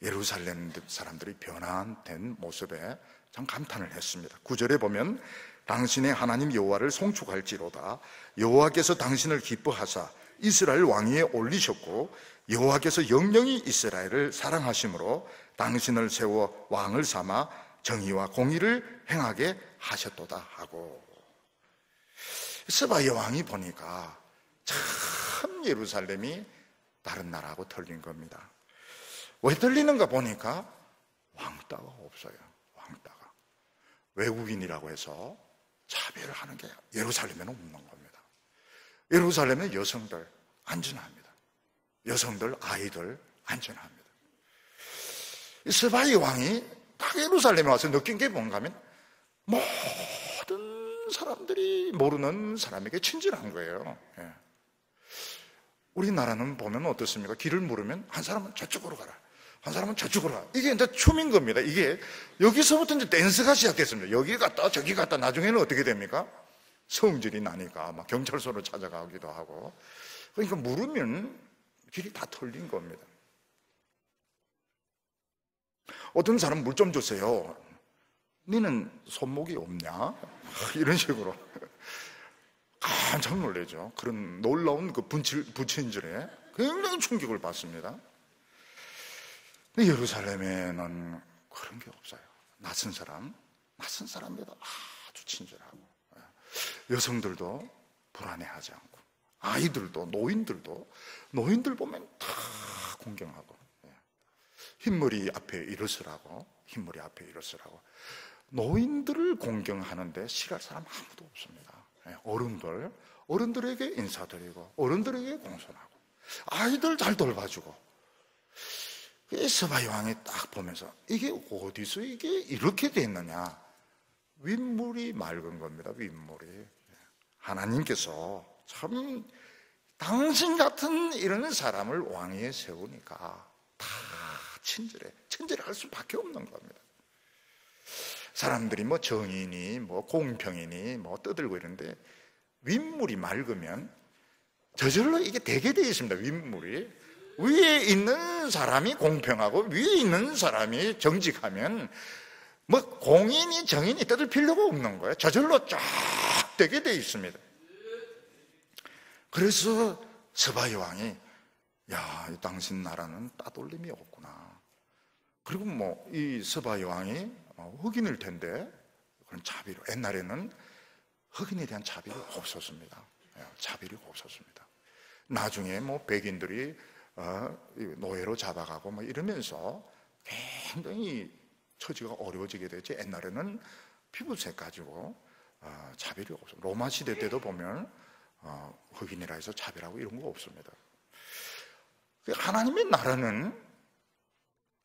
예루살렘 사람들이 변화된 모습에 참 감탄을 했습니다. 9절에 보면 당신의 하나님 여호와를 송축할지로다. 여호와께서 당신을 기뻐하사 이스라엘 왕위에 올리셨고 여호와께서 영영이 이스라엘을 사랑하심으로 당신을 세워 왕을 삼아 정의와 공의를 행하게 하셨도다 하고, 스바이 왕이 보니까 참 예루살렘이 다른 나라하고 틀린 겁니다. 왜 틀리는가 보니까 왕따가 없어요. 왕따가. 외국인이라고 해서 차별을 하는 게 예루살렘에는 없는 겁니다. 예루살렘의 여성들 안전합니다. 여성들, 아이들 안전합니다. 스바이 왕이 딱 예루살렘에 와서 느낀 게 뭔가 하면 모든 사람들이 모르는 사람에게 친절한 거예요. 우리나라는 보면 어떻습니까? 길을 물으면 한 사람은 저쪽으로 가라, 한 사람은 저쪽으로 가라. 이게 이제 춤인 겁니다. 이게 여기서부터 이제 댄스가 시작됐습니다. 여기 갔다 저기 갔다. 나중에는 어떻게 됩니까? 성질이 나니까 막 경찰서로 찾아가기도 하고. 그러니까 물으면 길이 다 틀린 겁니다. 어떤 사람 물 좀 주세요. 너는 손목이 없냐? 이런 식으로 깜짝 놀라죠. 그런 놀라운 그 부친절에 굉장히 충격을 받습니다. 근데 예루살렘에는 그런 게 없어요. 낯선 사람보다 아주 친절하고, 여성들도 불안해하지 않고, 아이들도, 노인들 보면 다 공경하고, 흰머리 앞에 일어서라고, 노인들을 공경하는데 싫어할 사람 아무도 없습니다. 어른들에게 인사드리고, 어른들에게 공손하고, 아이들 잘 돌봐주고. 스바이 왕이 딱 보면서 이게 어디서 이게 이렇게 됐느냐? 윗물이 맑은 겁니다. 윗물이. 하나님께서 참 당신 같은 이런 사람을 왕위에 세우니까 다 친절할 수밖에 없는 겁니다. 사람들이 뭐 정의니 뭐 공평이니 뭐 떠들고 이러는데 윗물이 맑으면 저절로 이게 되게 되어 있습니다. 윗물이 위에 있는 사람이 공평하고 위에 있는 사람이 정직하면 뭐 공인이 정인이 떠들 필요가 없는 거예요. 저절로 쫙 되게 되어 있습니다. 그래서 스바이 왕이 야, 당신 나라는 따돌림이 없구나. 그리고 뭐 이 스바이 왕이 흑인일 텐데 그런 자비로, 옛날에는 흑인에 대한 차별이 없었습니다. 차별이 없었습니다. 나중에 뭐 백인들이 노예로 잡아가고 뭐 이러면서 굉장히 처지가 어려워지게 됐지, 옛날에는 피부색 가지고 차별이 없어요. 로마 시대 때도 보면 흑인이라 해서 차별하고 이런 거 없습니다. 하나님의 나라는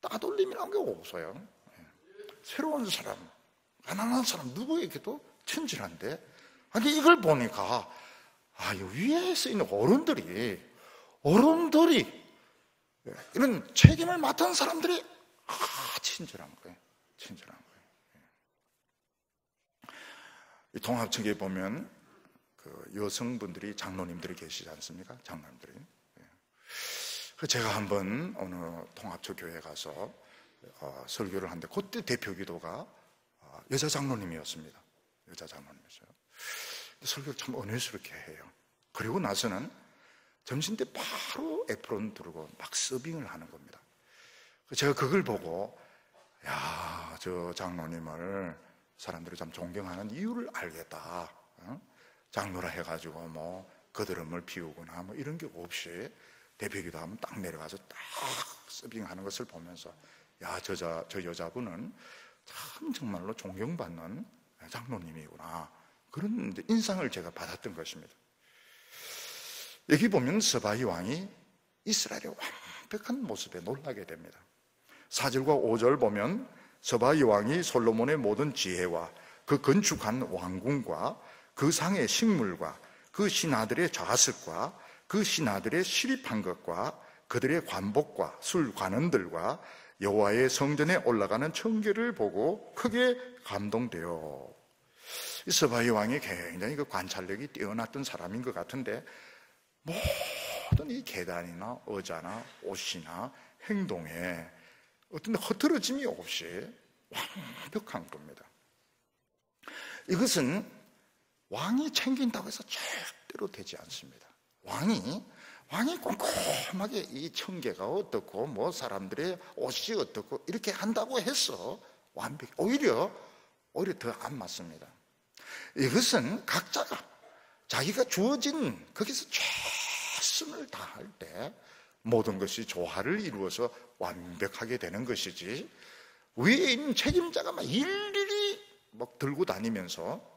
따돌림이라는 게 없어요. 새로운 사람, 가난한 사람 누구에게도 천진한데, 아니 이걸 보니까 위에서 있는 어른들이 이런 책임을 맡은 사람들이 친절한 거예요. 친절한 거예요. 이 동합청에 보면 그 여성분들이 장로님들이 계시지 않습니까? 장로님들이. 제가 한번 어느 통합처 교회에 가서 설교를 하는데, 그때 대표 기도가 여자 장로님이었습니다. 여자 장로님이었어요. 설교를 참 은혜스럽게 해요. 그리고 나서는 점심때 바로 에프론 두르고 막 서빙을 하는 겁니다. 제가 그걸 보고, 야, 저 장로님을 사람들이 참 존경하는 이유를 알겠다. 장로라 해가지고 뭐 거드름을 피우거나 뭐 이런 게 없이 대표기도 하면 딱 내려가서 딱 서빙하는 것을 보면서, 야, 저 여자분은 참 정말로 존경받는 장로님이구나, 그런 인상을 제가 받았던 것입니다. 여기 보면 스바이 왕이 이스라엘의 완벽한 모습에 놀라게 됩니다. 4절과 5절 보면 스바이 왕이 솔로몬의 모든 지혜와 그 건축한 왕궁과 그 상의 식물과 그 신하들의 좌석과 그 신하들의 실입한 것과 그들의 관복과 술 관원들과 여호와의 성전에 올라가는 청결을 보고 크게 감동되어, 이 스바이 왕이 굉장히 그 관찰력이 뛰어났던 사람인 것 같은데, 모든 이 계단이나 의자나 옷이나 행동에 어떤 흐트러짐이 없이 완벽한 겁니다. 이것은 왕이 챙긴다고 해서 절대로 되지 않습니다. 왕이 꼼꼼하게 이 청계가 어떻고 뭐 사람들의 옷이 어떻고 이렇게 한다고 해서 완벽, 오히려 더 안 맞습니다. 이것은 각자가 자기가 주어진 거기서 최선을 다할 때 모든 것이 조화를 이루어서 완벽하게 되는 것이지, 위에 있는 책임자가 막 일일이 막 들고 다니면서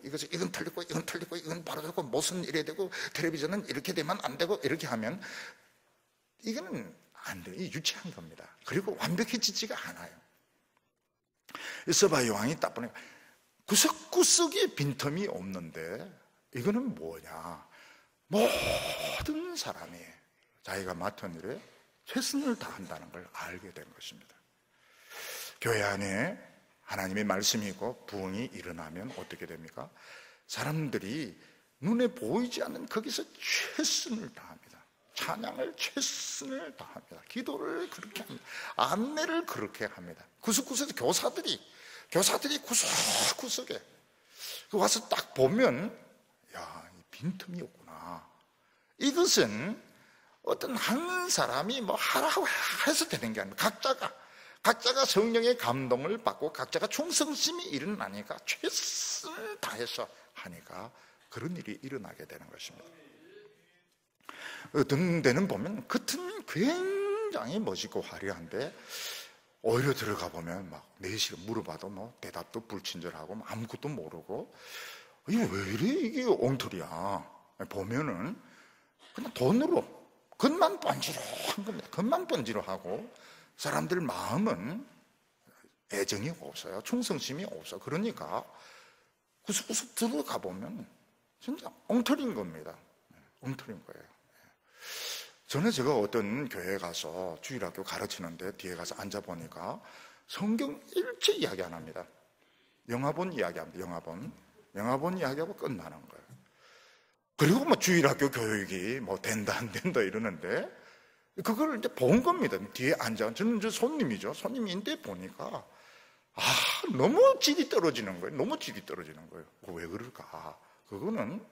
이건 틀리고 이건 틀리고 이건 바로 되고 무슨 이래야 되고 텔레비전은 이렇게 되면 안 되고 이렇게 하면 이거는 안 돼요. 이 유치한 겁니다. 그리고 완벽해지지가 않아요. 스바이 왕이 딱 보니까 구석구석에 빈틈이 없는데, 이거는 뭐냐, 모든 사람이 자기가 맡은 일에 최선을 다한다는 걸 알게 된 것입니다. 교회 안에 하나님의 말씀이 있고 부흥이 일어나면 어떻게 됩니까? 사람들이 눈에 보이지 않는 거기서 최선을 다합니다. 찬양을 최선을 다합니다. 기도를 그렇게 합니다. 안내를 그렇게 합니다. 구석구석에 교사들이 구석구석에 와서 딱 보면, 야, 빈틈이 없구나. 이것은 어떤 한 사람이 뭐 하라고 해서 되는 게 아닙니다. 각자가 성령의 감동을 받고 각자가 충성심이 일어나니까 최선을 다해서 하니까 그런 일이 일어나게 되는 것입니다. 어떤 데는 보면 겉은 굉장히 멋있고 화려한데 오히려 들어가 보면 막 내시를 물어봐도 뭐 대답도 불친절하고 뭐 아무것도 모르고, 이게 왜 이래, 이게 엉터리야. 보면은 그냥 돈으로 겉만 번지르한 겁니다. 겉만 번지르하고 사람들 마음은 애정이 없어요. 충성심이 없어. 그러니까 구석구석 들어가 보면 진짜 엉터리인 겁니다. 엉터리인 거예요. 전에 제가 어떤 교회에 가서 주일학교 가르치는데 뒤에 가서 앉아보니까 성경 일체 이야기 안 합니다. 영화본 이야기합니다. 영화본 이야기하고 끝나는 거예요. 그리고 뭐 주일학교 교육이 뭐 된다 안 된다 이러는데, 그걸 이제 본 겁니다. 뒤에 앉아, 저는 이제 손님이죠. 손님인데 보니까 너무 질이 떨어지는 거예요. 너무 질이 떨어지는 거예요. 왜 그럴까? 그거는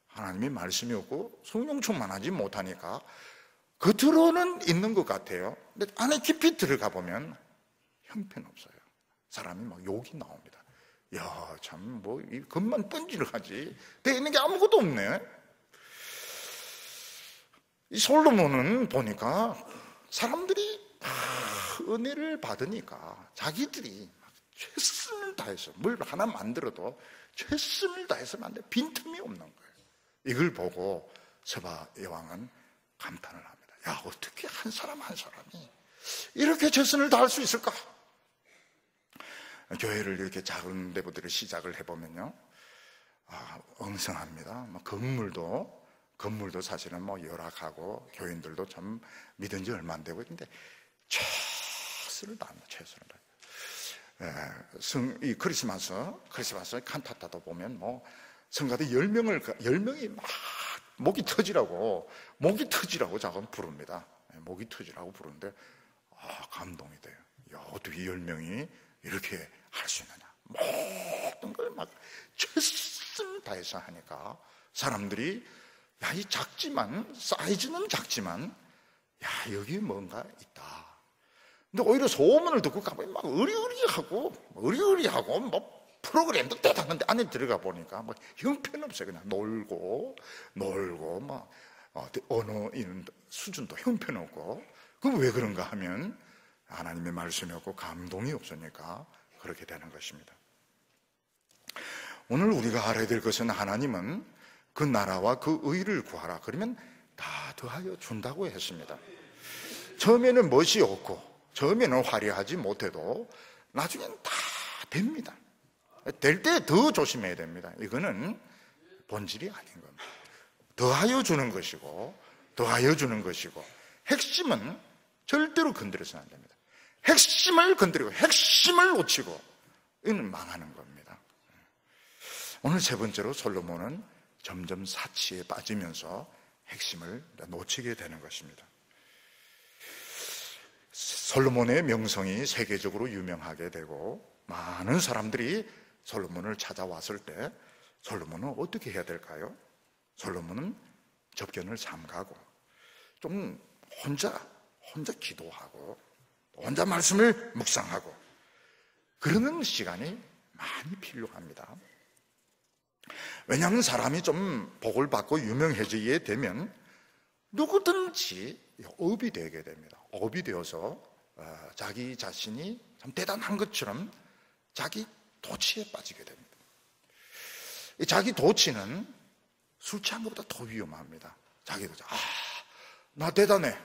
하나님의 말씀이 없고 성령 충만하지 못하니까 겉으로는 있는 것 같아요. 근데 안에 깊이 들어가 보면 형편없어요. 사람이 막 욕이 나옵니다. 야, 참, 뭐, 이 금만 던지를 하지. 돼 있는 게 아무것도 없네. 이 솔로몬은 보니까 사람들이 다 은혜를 받으니까 자기들이 최선을 다해서 뭘 하나 만들어도 최선을 다해서 만들 빈틈이 없는 거예요. 이걸 보고 스바 여왕은 감탄을 합니다. 야, 어떻게 한 사람 한 사람이 이렇게 최선을 다할 수 있을까? 교회를 이렇게 작은 데부터 시작을 해보면요, 엉성합니다. 건물도 사실은 뭐 열악하고 교인들도 참 믿은 지 얼마 안 되고 있는데 최선을 다합니다. 최선을 다해요. 이 크리스마스 칸타타도 보면 뭐 성가대 10명이 막 목이 터지라고 자꾸 부릅니다. 목이 터지라고 부르는데 감동이 돼요. 야, 어떻게 10명이 이렇게 할 수 있느냐. 모든 걸 막 최선을 다해서 하니까 사람들이 야, 이 작지만, 사이즈는 작지만, 야, 여기 뭔가 있다. 근데 오히려 소문을 듣고 가보니 막 의리의리하고, 뭐 프로그램도 대단한데 안에 들어가 보니까 뭐 형편없어요. 그냥 놀고, 막, 언어 이런 수준도 형편없고. 그럼 왜 그런가 하면 하나님의 말씀이 없고 감동이 없으니까 그렇게 되는 것입니다. 오늘 우리가 알아야 될 것은 하나님은 그 나라와 그 의를 구하라. 그러면 다 더하여 준다고 했습니다. 처음에는 멋이 없고 처음에는 화려하지 못해도 나중엔 다 됩니다. 될 때 더 조심해야 됩니다. 이거는 본질이 아닌 겁니다. 더하여 주는 것이고 핵심은 절대로 건드려서는 안 됩니다. 핵심을 건드리고 핵심을 놓치고 이건 망하는 겁니다. 오늘 세 번째로 솔로몬은 점점 사치에 빠지면서 핵심을 놓치게 되는 것입니다. 솔로몬의 명성이 세계적으로 유명하게 되고 많은 사람들이 솔로몬을 찾아왔을 때 솔로몬은 어떻게 해야 될까요? 솔로몬은 접견을 삼가고 좀 혼자 기도하고 혼자 말씀을 묵상하고 그러는 시간이 많이 필요합니다. 왜냐하면 사람이 좀 복을 받고 유명해지게 되면 누구든지 업이 되게 됩니다. 업이 되어서 자기 자신이 참 대단한 것처럼 자기 도취에 빠지게 됩니다. 이 자기 도취는 술 취한 것보다 더 위험합니다. 자기 도취. 나 대단해.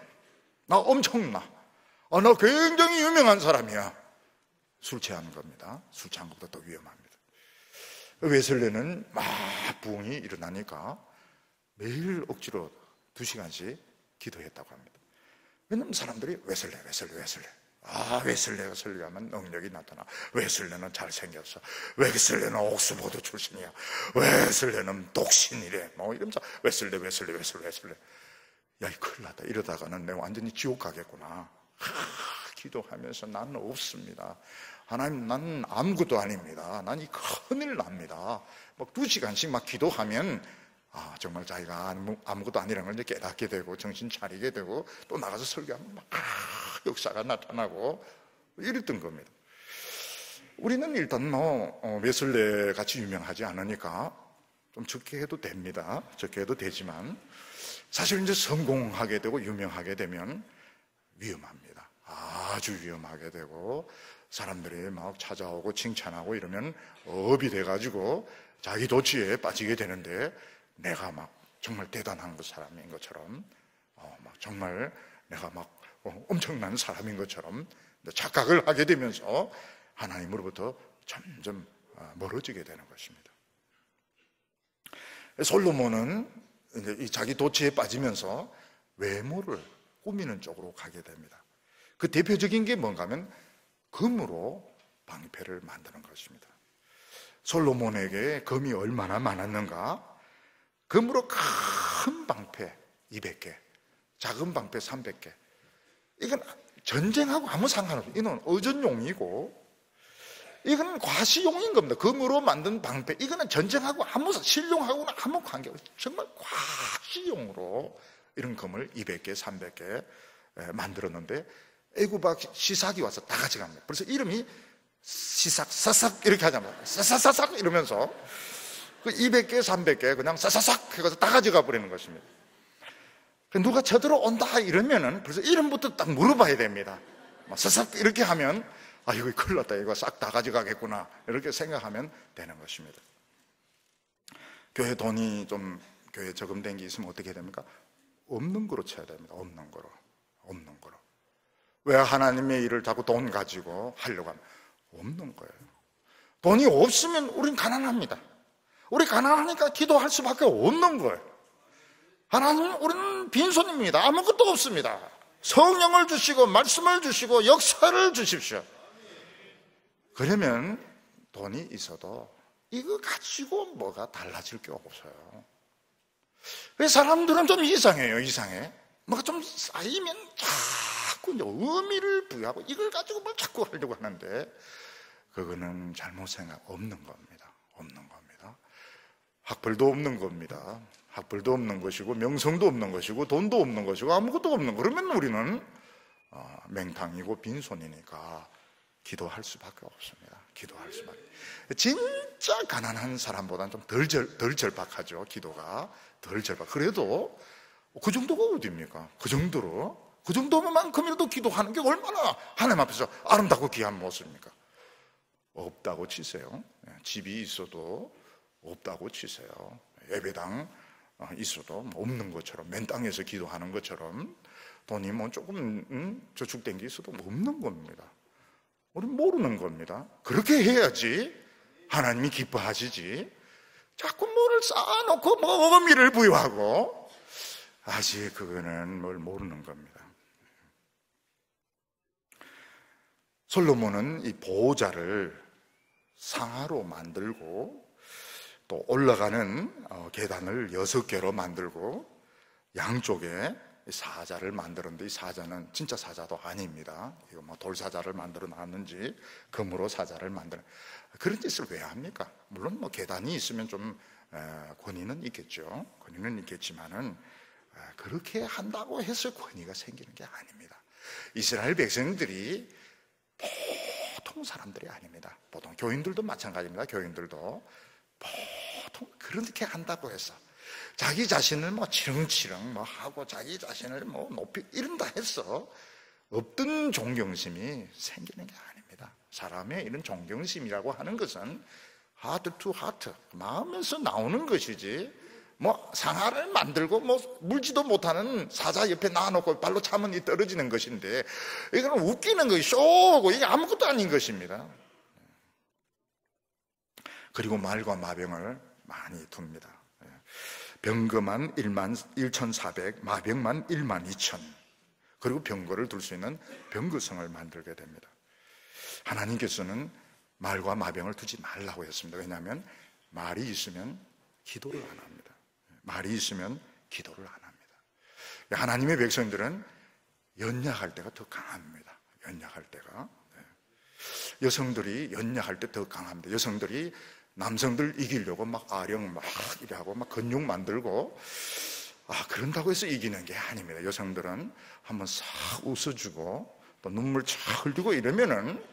나 엄청나. 나 굉장히 유명한 사람이야. 술 취하는 겁니다. 술 취한 것보다 더 위험합니다. 웨슬레는 막 부흥이 일어나니까 매일 억지로 2시간씩 기도했다고 합니다. 왜냐하면 사람들이 웨슬레 웨슬레가 설교하면 능력이 나타나. 웨슬레는 잘생겼어. 웨슬레는 옥스퍼드 출신이야. 웨슬레는 독신이래. 뭐 이러면서 웨슬레. 야, 큰일 났다. 이러다가는 내가 완전히 지옥 가겠구나. 기도하면서 나는 없습니다. 하나님, 나는 아무것도 아닙니다. 난 이 큰일 납니다. 막 2시간씩 막 기도하면 정말 자기가 아무것도 아니라는 걸 이제 깨닫게 되고 정신 차리게 되고 또 나가서 설교하면 막 역사가 나타나고 이랬던 겁니다. 우리는 일단 웨슬레 같이 유명하지 않으니까 좀 적게 해도 됩니다. 적게 해도 되지만 사실 이제 성공하게 되고 유명하게 되면 위험합니다. 아주 위험하게 되고 사람들이 막 찾아오고 칭찬하고 이러면 업이 돼가지고 자기 도취에 빠지게 되는데 내가 막 정말 대단한 사람인 것처럼 막 정말 내가 막 엄청난 사람인 것처럼 착각을 하게 되면서 하나님으로부터 점점 멀어지게 되는 것입니다. 솔로몬은 이제 자기 도취에 빠지면서 외모를 꾸미는 쪽으로 가게 됩니다. 그 대표적인 게 뭔가 하면 금으로 방패를 만드는 것입니다. 솔로몬에게 금이 얼마나 많았는가? 금으로 큰 방패 200개, 작은 방패 300개. 이건 전쟁하고 아무 상관없어요. 이건 어전용이고 이건 과시용인 겁니다. 금으로 만든 방패. 이거는 전쟁하고 실용하고는 아무 관계없어요. 정말 과시용으로 이런 금을 200개, 300개 만들었는데 애굽 시삭이 와서 다 가져갑니다. 그래서 이름이 시삭 사삭 이렇게 하잖아요. 사삭사삭 이러면서 그 200개 300개 그냥 사삭삭 해서 다 가져가 버리는 것입니다. 누가 쳐들어온다 이러면은 벌써 이름부터 딱 물어봐야 됩니다. 사삭 이렇게 하면 아 이거 큰일 났다, 이거 싹 다 가져가겠구나, 이렇게 생각하면 되는 것입니다. 교회 돈이 좀 교회 저금된 게 있으면 어떻게 됩니까? 없는 거로 쳐야 됩니다. 없는 거로. 왜 하나님의 일을 자꾸 돈 가지고 하려고 하면 없는 거예요. 돈이 없으면 우린 가난합니다. 우리 가난하니까 기도할 수밖에 없는 거예요. 하나님, 우리는 빈손입니다. 아무것도 없습니다. 성령을 주시고 말씀을 주시고 역사를 주십시오. 그러면 돈이 있어도 이거 가지고 뭐가 달라질 게 없어요. 왜 사람들은 좀 이상해요. 이상해. 뭐가 좀 쌓이면 자꾸 이제 의미를 부여하고 이걸 가지고 뭘 자꾸 하려고 하는데 그거는 잘못 생각 없는 겁니다. 없는 겁니다. 학벌도 없는 겁니다. 학벌도 없는 것이고 명성도 없는 것이고 돈도 없는 것이고 아무것도 없는 거. 그러면 우리는 맹탕이고 빈손이니까 기도할 수밖에 없습니다. 기도할 수밖에. 진짜 가난한 사람보다는 좀 덜 절박하죠. 기도가 덜 절박. 그래도 그 정도가 어디입니까? 그 정도만큼이라도 기도하는 게 얼마나 하나님 앞에서 아름답고 귀한 모습입니까? 없다고 치세요. 집이 있어도 없다고 치세요. 예배당 있어도 없는 것처럼, 맨 땅에서 기도하는 것처럼, 돈이 뭐 조금 저축된 게 있어도 없는 겁니다. 우리는 모르는 겁니다. 그렇게 해야지 하나님이 기뻐하시지. 자꾸 뭐를 쌓아놓고 뭐 의미를 부여하고, 아직 그거는 뭘 모르는 겁니다. 솔로몬은 이 보호자를 상아로 만들고 또 올라가는 계단을 6개로 만들고 양쪽에 사자를 만들었는데, 이 사자는 진짜 사자도 아닙니다. 이거 뭐 돌사자를 만들어 놨는지 금으로 사자를 만들어, 그런 짓을 왜 합니까? 물론 뭐 계단이 있으면 좀 권위는 있겠죠. 권위는 있겠지만은 그렇게 한다고 해서 권위가 생기는 게 아닙니다. 이스라엘 백성들이 보통 사람들이 아닙니다. 보통 교인들도 마찬가지입니다. 교인들도 보통 그렇게 한다고 해서 자기 자신을 뭐 치렁치렁 뭐 하고 자기 자신을 뭐 높이 이런다 해서 없던 존경심이 생기는 게 아닙니다. 사람의 이런 존경심이라고 하는 것은 하트 투 하트, 마음에서 나오는 것이지, 뭐 상아를 만들고 뭐 물지도 못하는 사자 옆에 놔놓고 발로 차면 이 떨어지는 것인데, 이거는 웃기는 것이 쇼고 이게 아무것도 아닌 것입니다. 그리고 말과 마병을 많이 둡니다. 병거만 11,400, 마병만 12,000. 그리고 병거를 둘 수 있는 병거성을 만들게 됩니다. 하나님께서는 말과 마병을 두지 말라고 했습니다. 왜냐하면 말이 있으면 기도를 안 합니다. 말이 있으면 기도를 안 합니다. 하나님의 백성들은 연약할 때가 더 강합니다. 연약할 때가. 여성들이 연약할 때 더 강합니다. 여성들이 남성들 이기려고 막 아령 막 이래 하고 막 근육 만들고, 그런다고 해서 이기는 게 아닙니다. 여성들은 한번 싹 웃어주고 또 눈물 쫙 흘리고 이러면은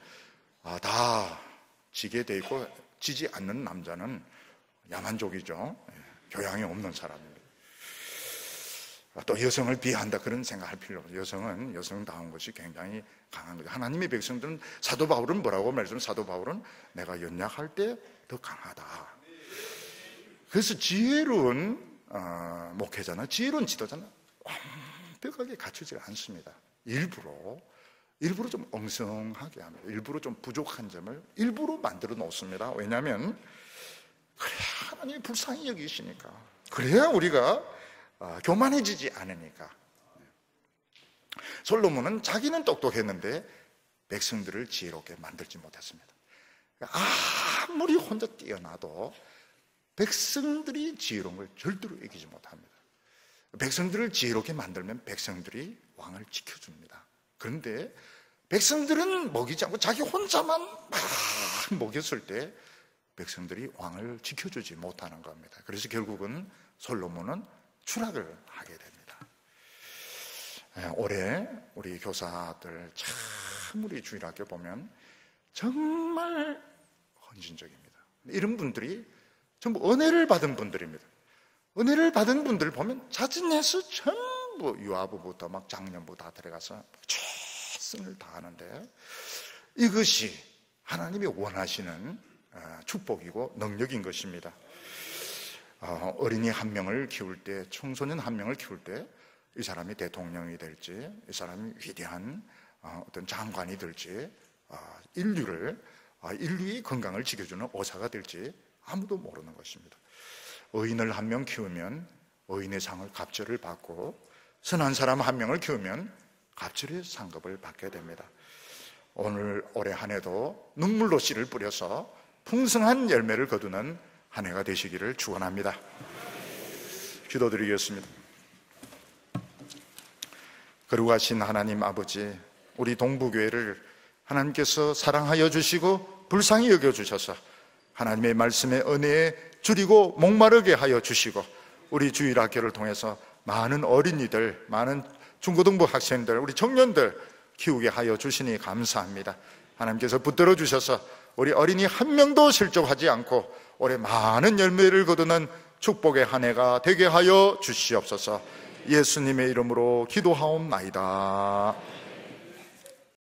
다 지게 돼 있고, 지지 않는 남자는 야만족이죠. 교양이 없는 사람입니다. 또 여성을 비하한다 그런 생각할 필요 없어요. 여성은 여성다운 것이 굉장히 강한 거죠. 하나님의 백성들은, 사도 바울은 뭐라고 말했어요? 사도 바울은 내가 연약할 때 더 강하다. 그래서 지혜로운 목회자나 지혜로운 지도자는 완벽하게 갖추지 않습니다. 일부러 좀 엉성하게 합니다. 일부러 좀 부족한 점을 일부러 만들어 놓습니다. 왜냐하면 그래야 하나님이 불쌍히 여기시니까, 그래야 우리가 교만해지지 않으니까. 솔로몬은 자기는 똑똑했는데 백성들을 지혜롭게 만들지 못했습니다. 아무리 혼자 뛰어나도 백성들이 지혜로운 걸 절대로 이기지 못합니다. 백성들을 지혜롭게 만들면 백성들이 왕을 지켜줍니다. 그런데 백성들은 먹이지 않고 자기 혼자만 막 먹였을 때 백성들이 왕을 지켜주지 못하는 겁니다. 그래서 결국은 솔로몬은 추락을 하게 됩니다. 올해 우리 교사들 참, 우리 주일학교 보면 정말 헌신적입니다. 이런 분들이 전부 은혜를 받은 분들입니다. 은혜를 받은 분들 보면 자진해서 전부 유아부부터 막 장년부 다 들어가서 최선을 다하는데, 이것이 하나님이 원하시는 축복이고 능력인 것입니다. 어린이 한 명을 키울 때, 청소년 한 명을 키울 때 이 사람이 대통령이 될지, 이 사람이 위대한 어떤 장관이 될지, 인류의 건강을 지켜주는 의사가 될지 아무도 모르는 것입니다. 의인을 한 명 키우면 의인의 상을 갑절을 받고, 선한 사람 한 명을 키우면 갑절의 상급을 받게 됩니다. 올해 한 해도 눈물로 씨를 뿌려서 풍성한 열매를 거두는 한 해가 되시기를 축원합니다. 기도드리겠습니다. 거룩하신 하나님 아버지, 우리 동부교회를 하나님께서 사랑하여 주시고 불쌍히 여겨주셔서 하나님의 말씀의 은혜에 줄이고 목마르게 하여 주시고, 우리 주일학교를 통해서 많은 어린이들, 많은 중고등부 학생들, 우리 청년들 키우게 하여 주시니 감사합니다. 하나님께서 붙들어 주셔서 우리 어린이 한 명도 실족하지 않고 올해 많은 열매를 거두는 축복의 한 해가 되게 하여 주시옵소서. 예수님의 이름으로 기도하옵나이다.